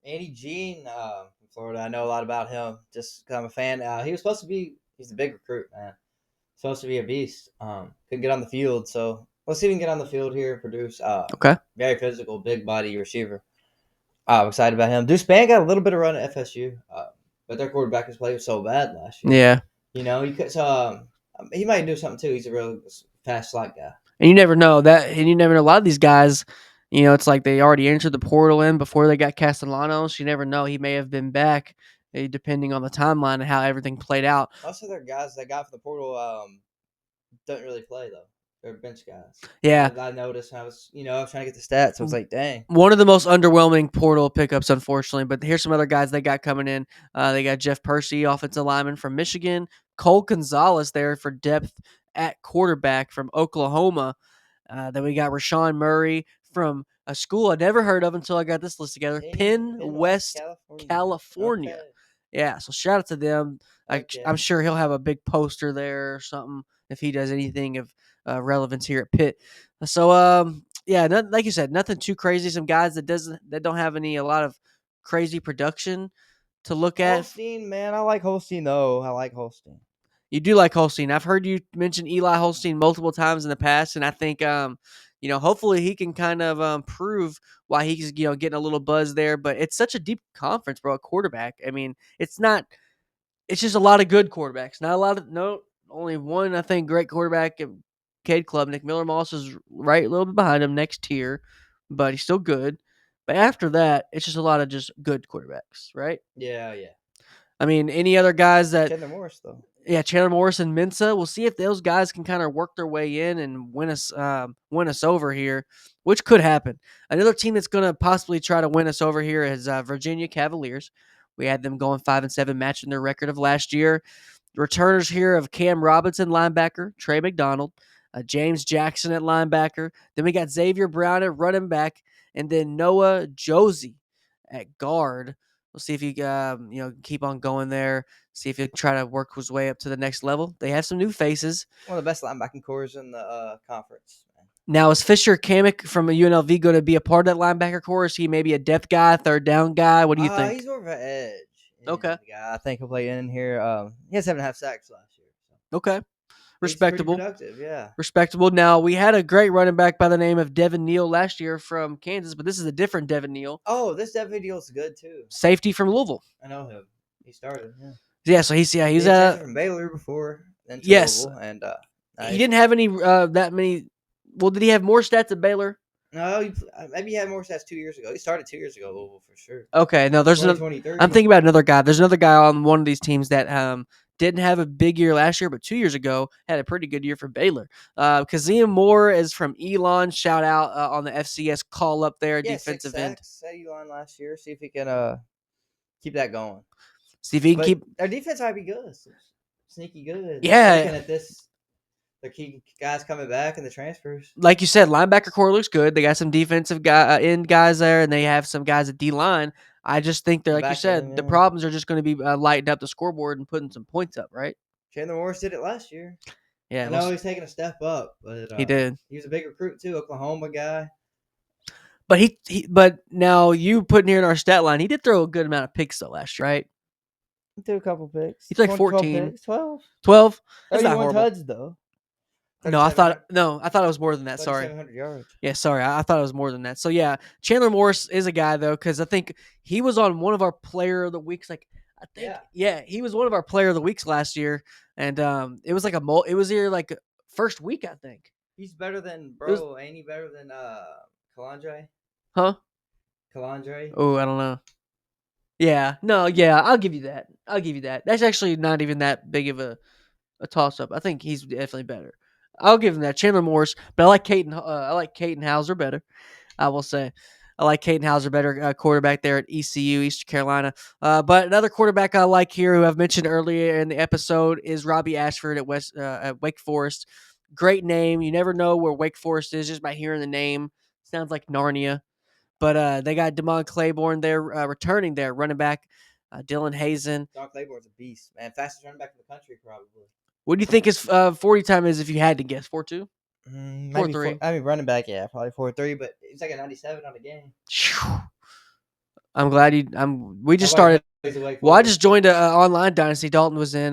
Andy Jean from Florida. I know a lot about him just because I'm a fan. He's a big recruit, man. Supposed to be a beast. Couldn't get on the field, so let's see if we can get on the field here and produce. Okay. Very physical, big body receiver. I'm excited about him. Span got a little bit of run at FSU, but their quarterback has played so bad last year. Yeah. You could. So he might do something too. He's a real fast, slight guy. And you never know that, and you never know. A lot of these guys, it's like they already entered the portal in before they got Castellanos. You never know; he may have been back, depending on the timeline and how everything played out. Most of their guys that got from the portal don't really play though. They're bench guys. Yeah, I noticed. I was trying to get the stats. I was like, dang. One of the most underwhelming portal pickups, unfortunately. But here's some other guys they got coming in. They got Jeff Percy, offensive lineman from Michigan. Cole Gonzalez there for depth at quarterback from Oklahoma. Then we got Rashawn Murray from a school I never heard of until I got this list together. Penn West, California. Okay. Yeah, so shout out to them. I'm sure he'll have a big poster there or something if he does anything of relevance here at Pitt. So, yeah, like you said, nothing too crazy. Some guys that don't have a lot of crazy production to look at. Holstein, man, I like Holstein though. I like Holstein. You do like Holstein. I've heard you mention Eli Holstein multiple times in the past, and I think hopefully he can kind of prove why he's getting a little buzz there. But it's such a deep conference, bro. At quarterback, I mean, it's just a lot of good quarterbacks. Not a lot of only one I think great quarterback. Cade Klubnik. Miller Moss is right a little bit behind him, next tier, but he's still good. But after that, it's just a lot of just good quarterbacks, right? Yeah. I mean, any other guys that Chandler Morris though. Yeah, Chandler Morris and Mensah. We'll see if those guys can kind of work their way in and win us over here, which could happen. Another team that's going to possibly try to win us over here is Virginia Cavaliers. We had them going 5-7, matching their record of last year. Returners here of Cam Robinson, linebacker, Trey McDonald, James Jackson at linebacker. Then we got Xavier Brown at running back, and then Noah Josie at guard. We'll see if he keep on going there. See if he can try to work his way up to the next level. They have some new faces. One of the best linebacking cores in the conference. Now, is Fisher Kamick from UNLV going to be a part of that linebacker core? Is he maybe a depth guy, third down guy? What do you think? He's more of an edge. Okay. I think he'll play in here. He has 7.5 sacks last year. So. Okay. Respectable. He's productive, yeah. Respectable. Now, we had a great running back by the name of Devin Neal last year from Kansas, but this is a different Devin Neal. Oh, this Devin Neal's good too. Safety from Louisville. I know him. He started, yeah. Yeah, so he's from Baylor before. Yes. Louisville, and he didn't have any that many. Well, did he have more stats at Baylor? No, maybe he had more stats 2 years ago. He started 2 years ago, Louisville for sure. Okay, no, there's another. I'm thinking about another guy. There's another guy on one of these teams that didn't have a big year last year, but 2 years ago had a pretty good year for Baylor. Kazim Moore is from Elon. Shout out on the FCS call up there, defensive end. 6 sacks at Elon last year. See if he can keep that going. See if he can keep. Their defense might be good. Sneaky good. Yeah. Looking at this. The key guys coming back and the transfers. Like you said, linebacker core looks good. They got some defensive end guys there, and they have some guys at D-line. I just think they're, like you said, the problems are just going to be lighting up the scoreboard and putting some points up, right? Chandler Morris did it last year. Yeah. I know he's taking a step up, but he did. He was a big recruit too, Oklahoma guy. But but now you putting here in our stat line, he did throw a good amount of picks though last year, right? He threw a couple picks. He threw like 14. 12? That's not horrible. Touchdowns though. No, I thought it was more than that. Sorry. 700 yards. Yeah, sorry. I thought it was more than that. So yeah, Chandler Morris is a guy though, because I think he was on one of our player of the weeks. He was one of our player of the weeks last year, and it was like it was here like first week, I think. He's better than ain't he better than Kalandre? Huh? Kalandre? Oh, I don't know. Yeah, no, yeah, I'll give you that. That's actually not even that big of a toss up. I think he's definitely better. I'll give him that. Chandler Morris, but I like Caden Hauser better. I will say. I like Caden Hauser better, quarterback there at ECU, Eastern Carolina. But another quarterback I like here, who I've mentioned earlier in the episode, is Robbie Ashford at Wake Forest. Great name. You never know where Wake Forest is just by hearing the name. Sounds like Narnia. But they got Damon Claiborne there returning there, running back. Dylan Hazen. Don Claiborne's a beast, man. Fastest running back in the country, probably. What do you think his 40 time is if you had to guess? 4.2? 4.3. I mean, running back, yeah, probably 4.3, but it's like a 97 on the game. I'm glad we just started. Well, I just joined an online dynasty. Dalton was in.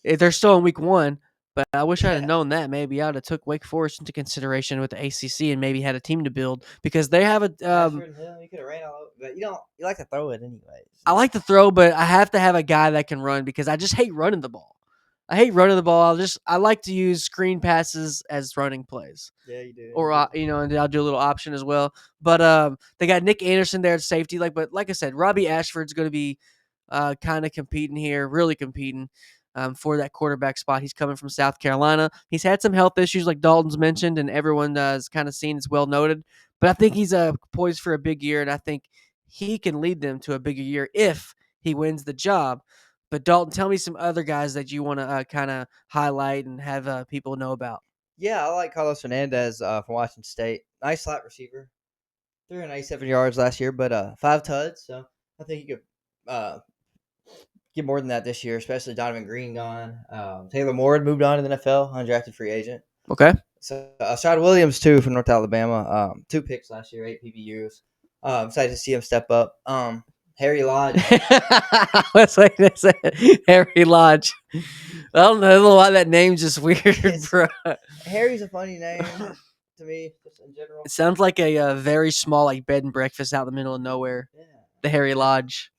They're still in week 1, But I wish I'd have known that. Maybe I'd have took Wake Forest into consideration with the ACC and maybe had a team to build because they have a. Ashford Hill, you could have ran all over, but you like to throw it anyways. I like to throw, but I have to have a guy that can run because I just hate running the ball. I hate running the ball. I like to use screen passes as running plays. Yeah, you do. Or and I'll do a little option as well. But they got Nick Anderson there at safety. But like I said, Robbie Ashford's going to be kind of competing here, really competing for that quarterback spot. He's coming from South Carolina. He's had some health issues, like Dalton's mentioned, and everyone has kind of seen. It's well noted. But I think he's poised for a big year, and I think he can lead them to a bigger year if he wins the job. But Dalton, tell me some other guys that you want to kind of highlight and have people know about. Yeah, I like Carlos Hernandez from Washington State. Nice slot receiver. 397 yards last year, but 5 tuds. So I think he could get more than that this year, especially Donovan Green gone. Taylor Moore moved on to the NFL, undrafted free agent. Okay. So Shad Williams, too, from North Alabama. 2 picks last year, 8 PBUs. Excited to see him step up. Harry Lodge. I was waiting to say Harry Lodge. I don't know why that name's just weird, bro. Harry's a funny name to me, just in general. It sounds like a very small like bed and breakfast out in the middle of nowhere. Yeah. The Harry Lodge.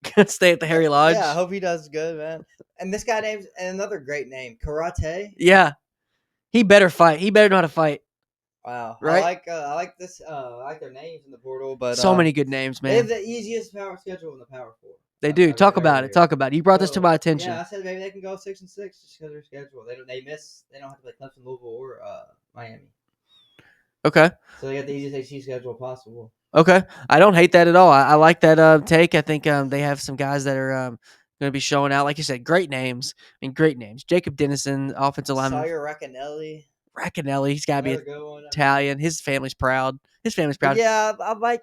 Gonna stay at the Harry Lodge. Yeah, I hope he does good, man. And this guy names another great name, Karate. Yeah, he better fight. He better know how to fight. Wow, right? I like this. I like their names in the portal, but so many good names, man. They have the easiest power schedule in the Power 4. They do. Talk about it. Talk about it. You brought this to my attention. Yeah, I said maybe they can go 6-6 just because of their schedule. They don't have to play Clemson, Louisville, or Miami. Okay. So they got the easiest AC schedule possible. Okay, I don't hate that at all. I like that take. I think they have some guys that are going to be showing out. Like you said, great names. I mean, great names. Jacob Dennison, offensive lineman. Sawyer Raccanelli. He's got to be Italian. His family's proud. Yeah, I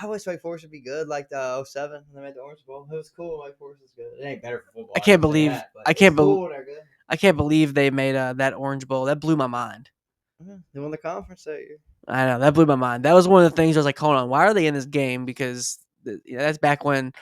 always Wake Forest would be good, like the 07 when they made the Orange Bowl. It was cool. Wake Forest is good. It ain't better for football. I can't believe they made that Orange Bowl. That blew my mind. They won the conference that year. I know, that blew my mind. That was one of the things I was like, hold on, why are they in this game? Because that's back when,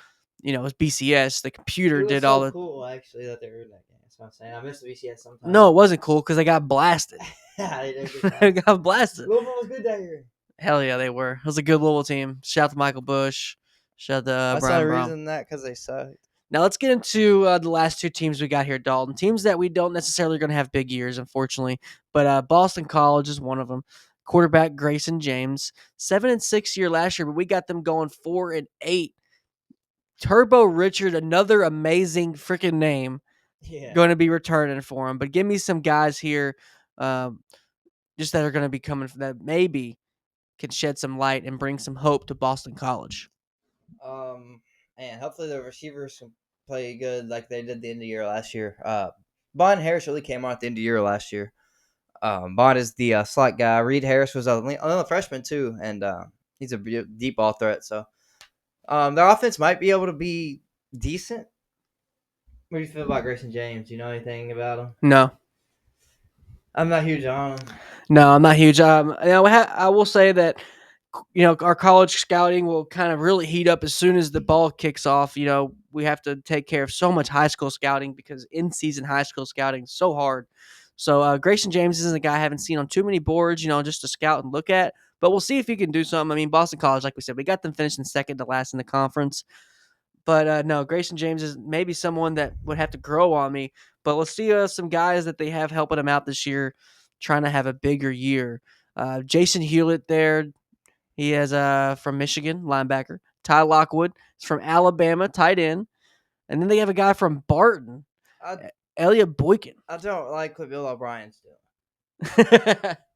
it was BCS. The computer did all the. Cool, actually, that they were in that game. That's what I'm saying. I miss the BCS sometimes. No, it wasn't cool because they got blasted. They got blasted. Louisville was good that year. Hell yeah, they were. It was a good Louisville team. Shout out to Michael Bush. Shout out to Brian Brown. That's not the reason that because they sucked. Now let's get into the last 2 teams we got here, Dalton. Teams that we don't necessarily going to have big years, unfortunately. But Boston College is one of them. Quarterback Grayson James, 7-6 year last year, but we got them going 4-8. Turbo Richard, another amazing freaking name, going to be returning for him. But give me some guys here, just that are going to be coming that maybe can shed some light and bring some hope to Boston College. And hopefully the receivers can play good like they did the end of the year last year. Bond Harris really came on at the end of the year last year. Bond is the slot guy. Reed Harris was another freshman too, and he's a deep ball threat. So their offense might be able to be decent. What do you feel about Grayson James? Do you know anything about him? No. I'm not huge on him. No, I'm not huge. I will say that our college scouting will kind of really heat up as soon as the ball kicks off. We have to take care of so much high school scouting because in-season high school scouting is so hard. So Grayson James isn't a guy I haven't seen on too many boards, just to scout and look at. But we'll see if he can do something. I mean, Boston College, like we said, we got them finishing second to last in the conference. But no, Grayson James is maybe someone that would have to grow on me. But let's see some guys that they have helping him out this year, trying to have a bigger year. Jason Hewlett there. He is from Michigan, linebacker. Ty Lockwood is from Alabama, tight end. And then they have a guy from Barton, Elliot Boykin. I don't like what Bill O'Brien's doing.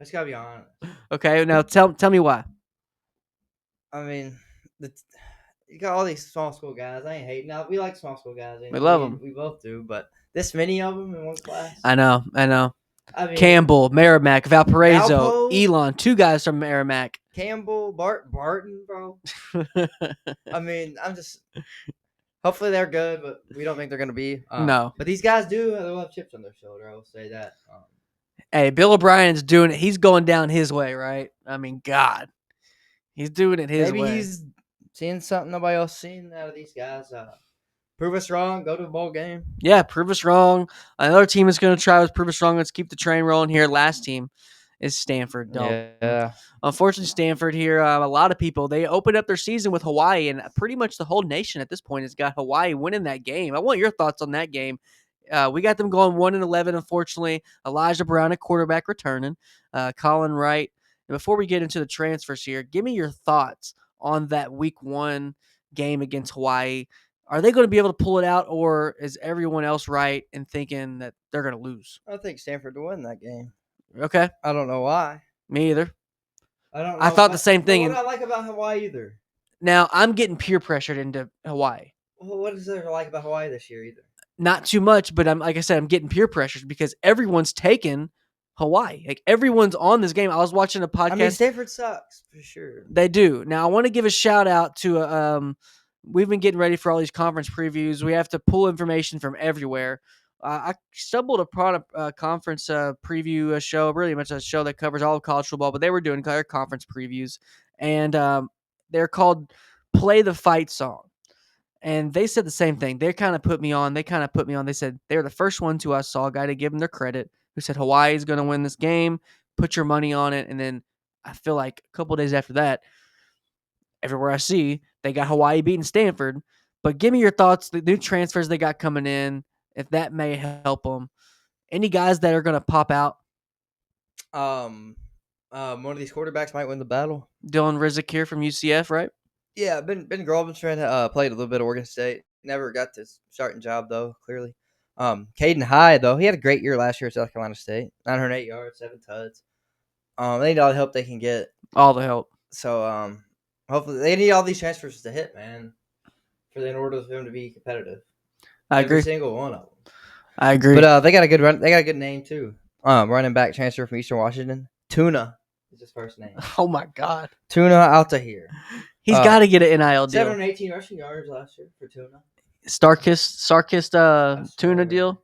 Let's gotta be honest. Okay, now tell me why. I mean, you got all these small school guys. I ain't hating. Now we like small school guys. We love them. We both do, but this many of them in one class. I know. I mean, Campbell, Merrimack, Valparaiso, Elon, 2 guys from Merrimack. Campbell, Barton, bro. I mean, hopefully they're good, but we don't think they're going to be. No. But these guys they'll have chips on their shoulder, I will say that. Hey, Bill O'Brien's doing it. He's going down his way, right? I mean, God. He's doing it his way. Maybe he's seeing something nobody else seen out of these guys. Prove us wrong. Go to a bowl game. Yeah, prove us wrong. Another team is going to try to prove us wrong. Let's keep the train rolling here. Last team is Stanford. Yeah. Unfortunately, Stanford here, a lot of people, they opened up their season with Hawaii, and pretty much the whole nation at this point has got Hawaii winning that game. I want your thoughts on that game. We got them going 1-11, unfortunately. Elijah Brown at quarterback returning. Colin Wright. And before we get into the transfers here, give me your thoughts on that week 1 game against Hawaii. Are they going to be able to pull it out, or is everyone else right in thinking that they're going to lose? I think Stanford will win that game. Okay. I don't know why. Me either. I don't know. I thought the same thing. What do I like about Hawaii either? Now, I'm getting peer pressured into Hawaii. Well, what is there to like about Hawaii this year either? Not too much, but I'm like I said, I'm getting peer pressured because everyone's taken Hawaii. Like everyone's on this game. I was watching a podcast. I mean, Stanford sucks for sure. They do. Now, I want to give a shout out to we've been getting ready for all these conference previews. We have to pull information from everywhere. I stumbled upon a conference preview show, really much a show that covers all of college football, but they were doing their conference previews, and they're called Play the Fight Song. And they said the same thing. They kind of put me on. They said they were the first ones who I saw a guy to give them their credit, who said Hawaii is going to win this game. Put your money on it. And then I feel like a couple of days after that, everywhere I see, they got Hawaii beating Stanford. But give me your thoughts, the new transfers they got coming in, if that may help them. Any guys that are going to pop out? One of these quarterbacks might win the battle. Dylan Rizek here from UCF, right? Yeah, Ben Grobelstran played a little bit of Oregon State. Never got this starting job though. Clearly, Caden Hyde though, he had a great year last year at South Carolina State. 908 yards, 7 tuds. They need all the help they can get. All the help. So hopefully they need all these transfers to hit, man, in order for them to be competitive. I agree. Every single one of them. I agree. But they got a good run. They got a good name too. Running back transfer from Eastern Washington. Tuna is his first name. Oh my God. Tuna Altahir. He's got to get an NIL deal. 718 rushing yards last year for Tuna. Sarkis Tuna deal.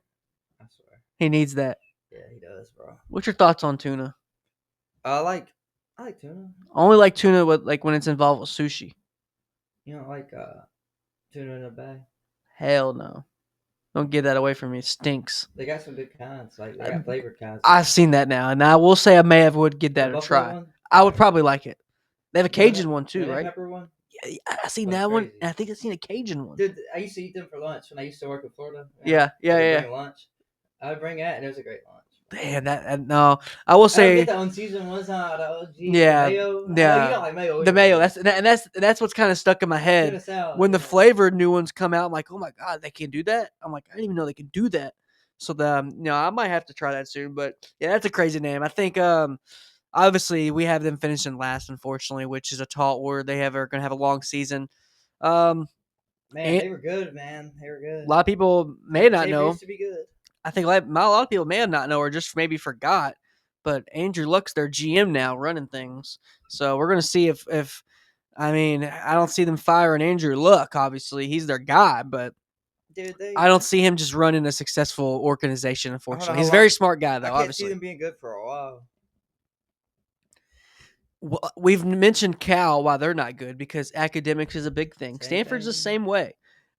I swear. He needs that. Yeah, he does, bro. What's your thoughts on Tuna? I like Tuna. I only like Tuna with when it's involved with sushi. You don't like Tuna in a bag? Hell no. Don't give that away from me. It stinks. They got some good kinds. Like they got flavored kinds. I've seen that now, and I will say I would give that a try. One? I would probably like it. They have a Cajun one too, right? Pepper one. Yeah, I seen that one, and I think I've seen a Cajun one. Dude, I used to eat them for lunch when I used to work in Florida. Yeah. Bring lunch. I would bring that, and it was a great lunch. Damn, no. I will say. I get the unseasoned ones, huh? The OG, yeah, mayo. yeah. Oh, you don't like mayo. The mayo. That's what's kind of stuck in my head. When the flavored new ones come out, I'm like, oh my God, they can do that. I'm like, I didn't even know they can do that. So I might have to try that soon. But yeah, that's a crazy name. I think obviously we have them finishing last, unfortunately, which is a tall order. They are going to have a long season. Man, they were good, man. They were good. A lot of people may not know. Used to be good. I think a lot of people may have not know or just maybe forgot. But Andrew Luck's their GM now, running things. So we're going to see if I don't see them firing Andrew Luck. Obviously, he's their guy, but dude, I don't see him just running a successful organization. Unfortunately, he's a very smart guy, though. I can't obviously see them being good for a while. Well, we've mentioned Cal why they're not good because academics is a big thing. Stanford's the same way,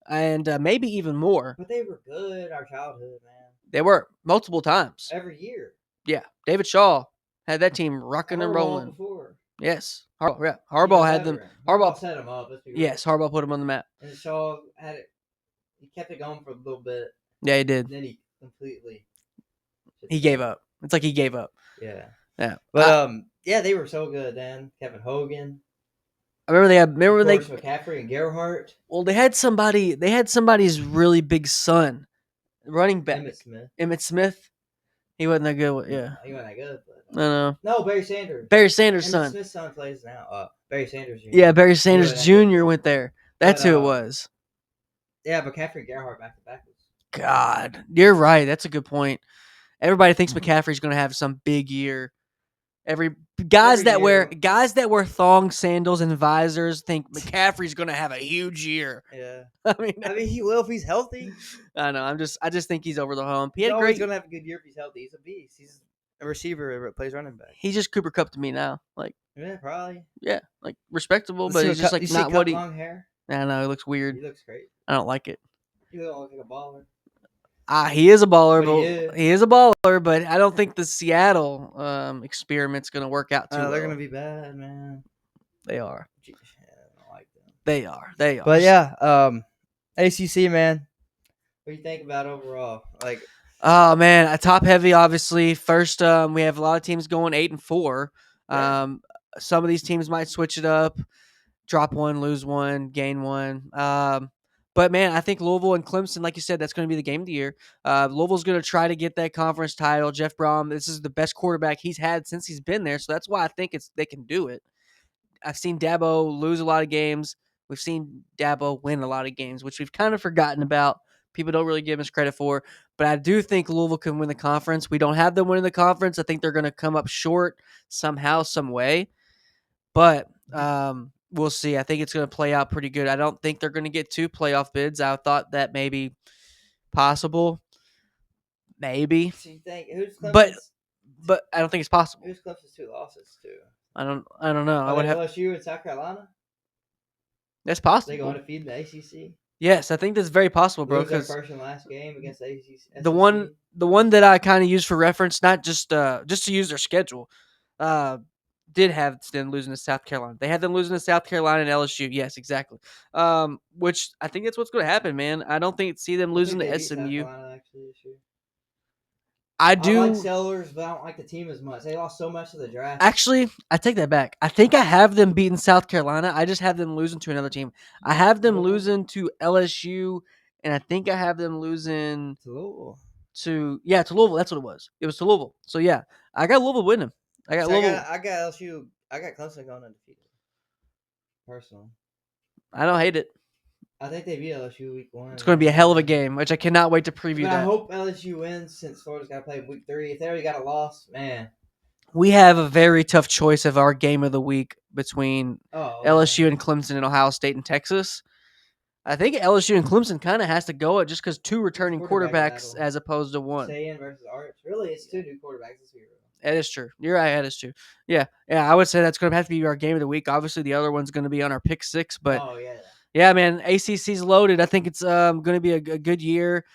and maybe even more. But they were good our childhood, man. They were multiple times every year. Yeah, David Shaw had that team rocking and rolling. Before. Yes, Harbaugh had them. Harbaugh set them up. Yes, Harbaugh put them on the map. And Shaw had it. He kept it going for a little bit. Yeah, he did. And then he completely. He gave up. It's like he gave up. Yeah. Yeah. But yeah, they were so good then. Kevin Hogan. I remember they had. McCaffrey and Gerhardt. Well, they had somebody. They had somebody's really big son, running back. Emmitt Smith. He wasn't that good. Yeah. He wasn't that good. But, no. No, Barry Sanders. Barry Sanders' son. Smith's son plays now. Barry Sanders Jr. Yeah, Barry Sanders Jr. went there. That's who it was. Yeah, McCaffrey and Gerhardt back to back. God, you're right. That's a good point. Everybody thinks McCaffrey's going to have some big year. Guys that wear thong sandals and visors think McCaffrey's going to have a huge year. Yeah, I mean he will if he's healthy. I know. I just think he's over the hump. He's always going to have a good year if he's healthy. He's a beast. He's a receiver that plays running back. He's just Cooper Kupp to me now. Yeah, probably. Yeah, respectable, but he's just not what he. Long hair. I know it looks weird. He looks great. I don't like it. You don't look like a baller. He is a baller, But he is a baller. But I don't think the Seattle experiment's going to work out too well. They're going to be bad, man. They are. I don't like them. They are. They are. But yeah, ACC, man. What do you think about overall? Like, oh man, a top heavy. Obviously, first we have a lot of teams going 8-4. Yeah. Some of these teams might switch it up, drop one, lose one, gain one. But man, I think Louisville and Clemson, like you said, that's going to be the game of the year. Louisville's going to try to get that conference title. Jeff Brom, this is the best quarterback he's had since he's been there, so that's why I think they can do it. I've seen Dabo lose a lot of games. We've seen Dabo win a lot of games, which we've kind of forgotten about. People don't really give us credit for. But I do think Louisville can win the conference. We don't have them winning the conference. I think they're going to come up short somehow, some way. But we'll see. I think it's going to play out pretty good. I don't think they're going to get 2 playoff bids. I thought that maybe possible. Maybe. So you think who's Clemson's? But I don't think it's possible. Who's Clemson's 2 losses to? I don't know. I would have LSU and South Carolina. That's possible. They going to feed the ACC. Yes, I think that's very possible, bro. Because their first and last game against the ACC. The one that I kind of use for reference, not just to use their schedule, did have them losing to South Carolina. They had them losing to South Carolina and LSU. Yes, exactly. Which I think that's what's going to happen, man. I don't see them losing to SMU. South Carolina, actually, this year. I like Sellers, but I don't like the team as much. They lost so much of the draft. Actually, I take that back. I think I have them beating South Carolina. I just have them losing to another team. I have them losing to LSU, and I think I have them losing to Louisville. To Louisville. That's what it was. It was to Louisville. So yeah, I got Louisville winning. I got Louisville. I got LSU. I got Clemson going undefeated. Personally, I don't hate it. I think they beat LSU week 1. It's going to be a hell of a game, which I cannot wait to preview. But I hope LSU wins since Florida's got to play week 3. If they already got a loss, man. We have a very tough choice of our game of the week between LSU and Clemson and Ohio State and Texas. I think LSU and Clemson kind of has to go just because 2 returning quarterbacks as opposed to 1. Sayan versus Arch. Really, it's 2 new quarterbacks this year. That is true. You're right. That is true. Yeah. I would say that's going to have to be our game of the week. Obviously, the other one's going to be on our pick 6. But yeah, man, ACC's loaded. I think it's going to be a good year.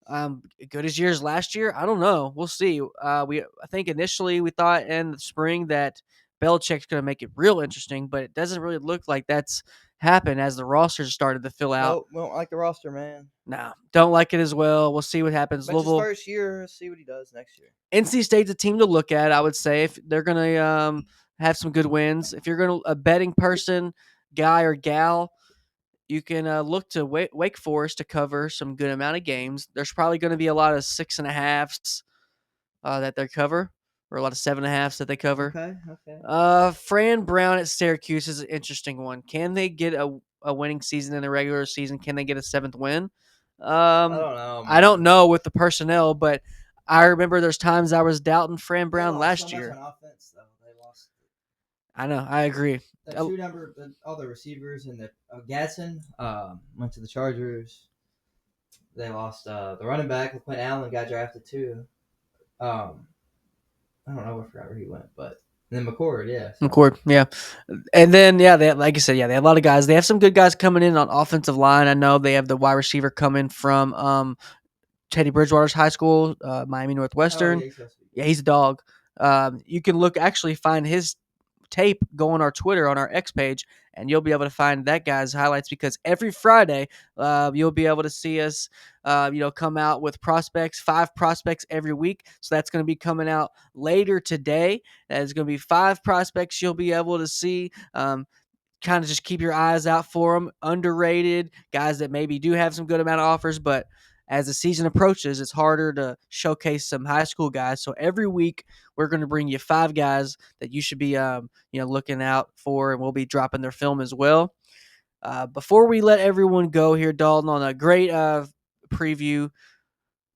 Good as years last year. I don't know. We'll see. I think initially we thought in the spring that Belichick's going to make it real interesting, but it doesn't really look like that's happened as the rosters started to fill out. Nope, we don't like the roster, man. No, don't like it as well. We'll see what happens. But Louisville, his first year, see what he does next year. NC State's a team to look at, I would say, if they're going to have some good wins. If you're going to a betting person, guy or gal, you can look to Wake Forest to cover some good amount of games. There's probably going to be a lot of 6.5s that they cover, or a lot of 7.5s that they cover. Okay. Fran Brown at Syracuse is an interesting one. Can they get a winning season in the regular season? Can they get a 7th win? I don't know. I don't know with the personnel, but I remember there's times I was doubting Fran Brown last year. On offense, though. They lost. I know. I agree. All the receivers and the Gadsden went to the Chargers. They lost the running back. Quinn Allen got drafted too. I don't know. I forgot where he went, but then McCord, yeah. So. McCord, yeah. And then, they, like you said, they have a lot of guys. They have some good guys coming in on offensive line. I know they have the wide receiver coming from Teddy Bridgewater's high school, Miami Northwestern. He's a dog. You can find his tape, go on our Twitter, on our X page, and you'll be able to find that guy's highlights because every Friday you'll be able to see us come out with 5 prospects every week. So that's going to be coming out later today. There's going to be 5 prospects you'll be able to see. Kind of just keep your eyes out for them. Underrated guys that maybe do have some good amount of offers, but as the season approaches, it's harder to showcase some high school guys. So every week we're going to bring you 5 guys that you should be, looking out for, and we'll be dropping their film as well. Before we let everyone go here, Dalton, on a great preview,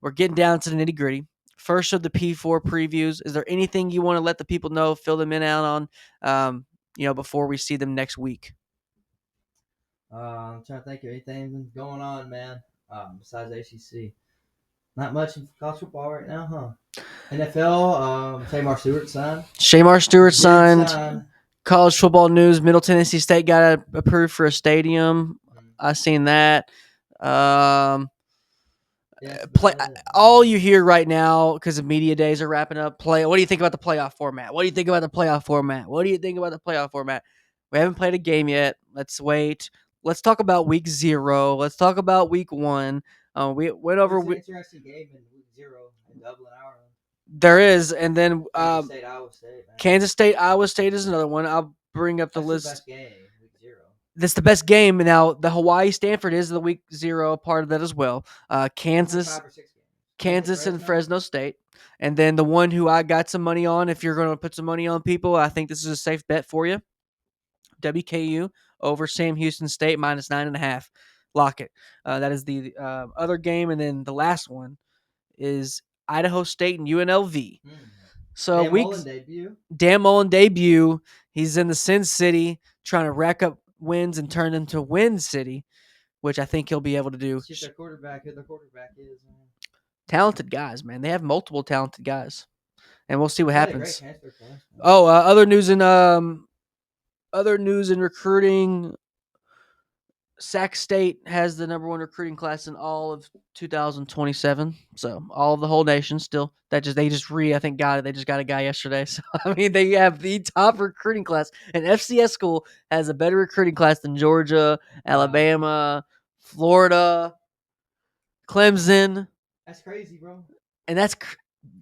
we're getting down to the nitty gritty. First of the P4 previews. Is there anything you want to let the people know, fill them in out on, before we see them next week? I'm trying to think of anything going on, man. Besides ACC, not much in college football right now, huh? NFL, Shemar Stewart signed. College football news: Middle Tennessee State got approved for a stadium. I seen that. play. All you hear right now, because the media days are wrapping up. What do you think about the playoff format? What do you think about the playoff format? What do you think about the playoff format? We haven't played a game yet. Let's wait. Let's talk about week 0. Let's talk about week 1. We went over. It's an interesting game in week 0 in Dublin, Ireland. There is, and then Kansas State, Iowa State is another one. I'll bring up the list. That's the best game, week 0. That's the best game. Now, the Hawaii Stanford is the week 0 part of that as well. Kansas and Fresno State. And then the one who I got some money on, if you're going to put some money on people, I think this is a safe bet for you. WKU over Sam Houston State minus 9.5. Lock it. That is the other game. And then the last one is Idaho State and UNLV. So Dan Mullen debut. He's in the Sin City trying to rack up wins and turn them to Win City, which I think he'll be able to do. It's just their quarterback, who their quarterback is, man. Talented guys, man. They have multiple talented guys, and we'll see what happens. Oh, other news in recruiting. Sac State has the number 1 recruiting class in all of 2027. So all of the whole nation still. I think got it. They just got a guy yesterday. So I mean, they have the top recruiting class. An FCS school has a better recruiting class than Georgia, Alabama, Florida, Clemson. That's crazy, bro. And that's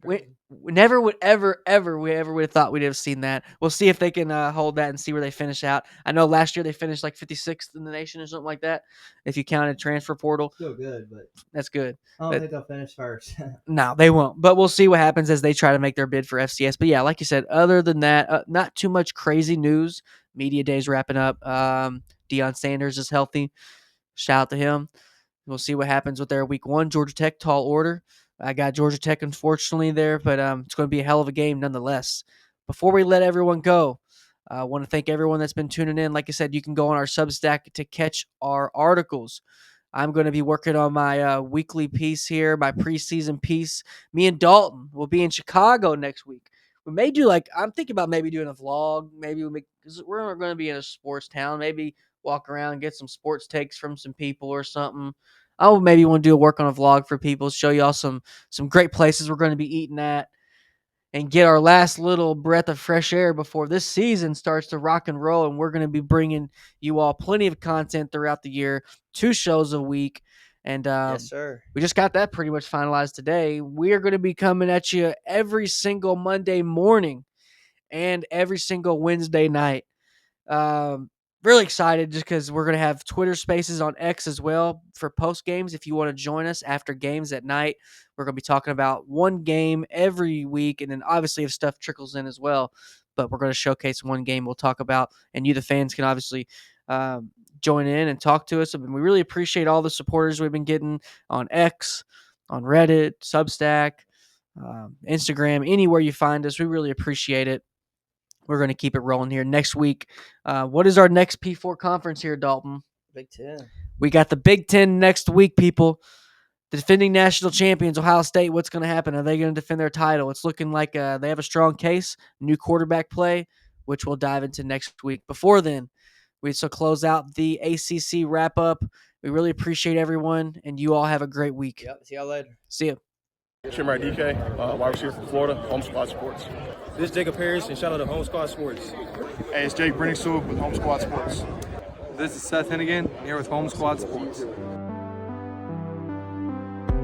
we never would ever would have thought we'd have seen that. We'll see if they can hold that and see where they finish out. I know last year they finished like 56th in the nation or something like that, if you counted transfer portal. Still good, but that's good. I don't think they'll finish first. No, they won't. But we'll see what happens as they try to make their bid for FCS. But yeah, like you said, other than that, not too much crazy news. Media day's wrapping up. Deion Sanders is healthy. Shout out to him. We'll see what happens with their week 1. Georgia Tech, tall order. I got Georgia Tech, unfortunately, there, but it's going to be a hell of a game nonetheless. Before we let everyone go, I want to thank everyone that's been tuning in. Like I said, you can go on our Substack to catch our articles. I'm going to be working on my weekly piece here, my preseason piece. Me and Dalton will be in Chicago next week. We may do I'm thinking about maybe doing a vlog. Maybe because we're going to be in a sports town. Maybe walk around and get some sports takes from some people or something. I'll maybe want to do a work on a vlog for people, show y'all some great places we're going to be eating at, and get our last little breath of fresh air before this season starts to rock and roll. And we're going to be bringing you all plenty of content throughout the year, 2 shows a week. And yes, sir. We just got that pretty much finalized today. We are going to be coming at you every single Monday morning and every single Wednesday night. Really excited just because we're going to have Twitter Spaces on X as well for post games. If you want to join us after games at night, we're going to be talking about one game every week. And then obviously if stuff trickles in as well, but we're going to showcase one game we'll talk about. And you, the fans, can obviously join in and talk to us. And we really appreciate all the supporters we've been getting on X, on Reddit, Substack, Instagram, anywhere you find us. We really appreciate it. We're going to keep it rolling here next week. What is our next P4 conference here, Dalton? Big Ten. We got the Big Ten next week, people. The defending national champions, Ohio State, what's going to happen? Are they going to defend their title? It's looking like they have a strong case, new quarterback play, which we'll dive into next week. Before then, we still close out the ACC wrap-up. We really appreciate everyone, and you all have a great week. Yep, see y'all later. See ya. Shimmer DK, wide receiver from Florida, Home Squad Sports. This is Jacob Harris, and shout out to Home Squad Sports. Hey, it's Jake Brenningsool with Home Squad Sports. This is Seth Hennigan here with Home Squad Sports.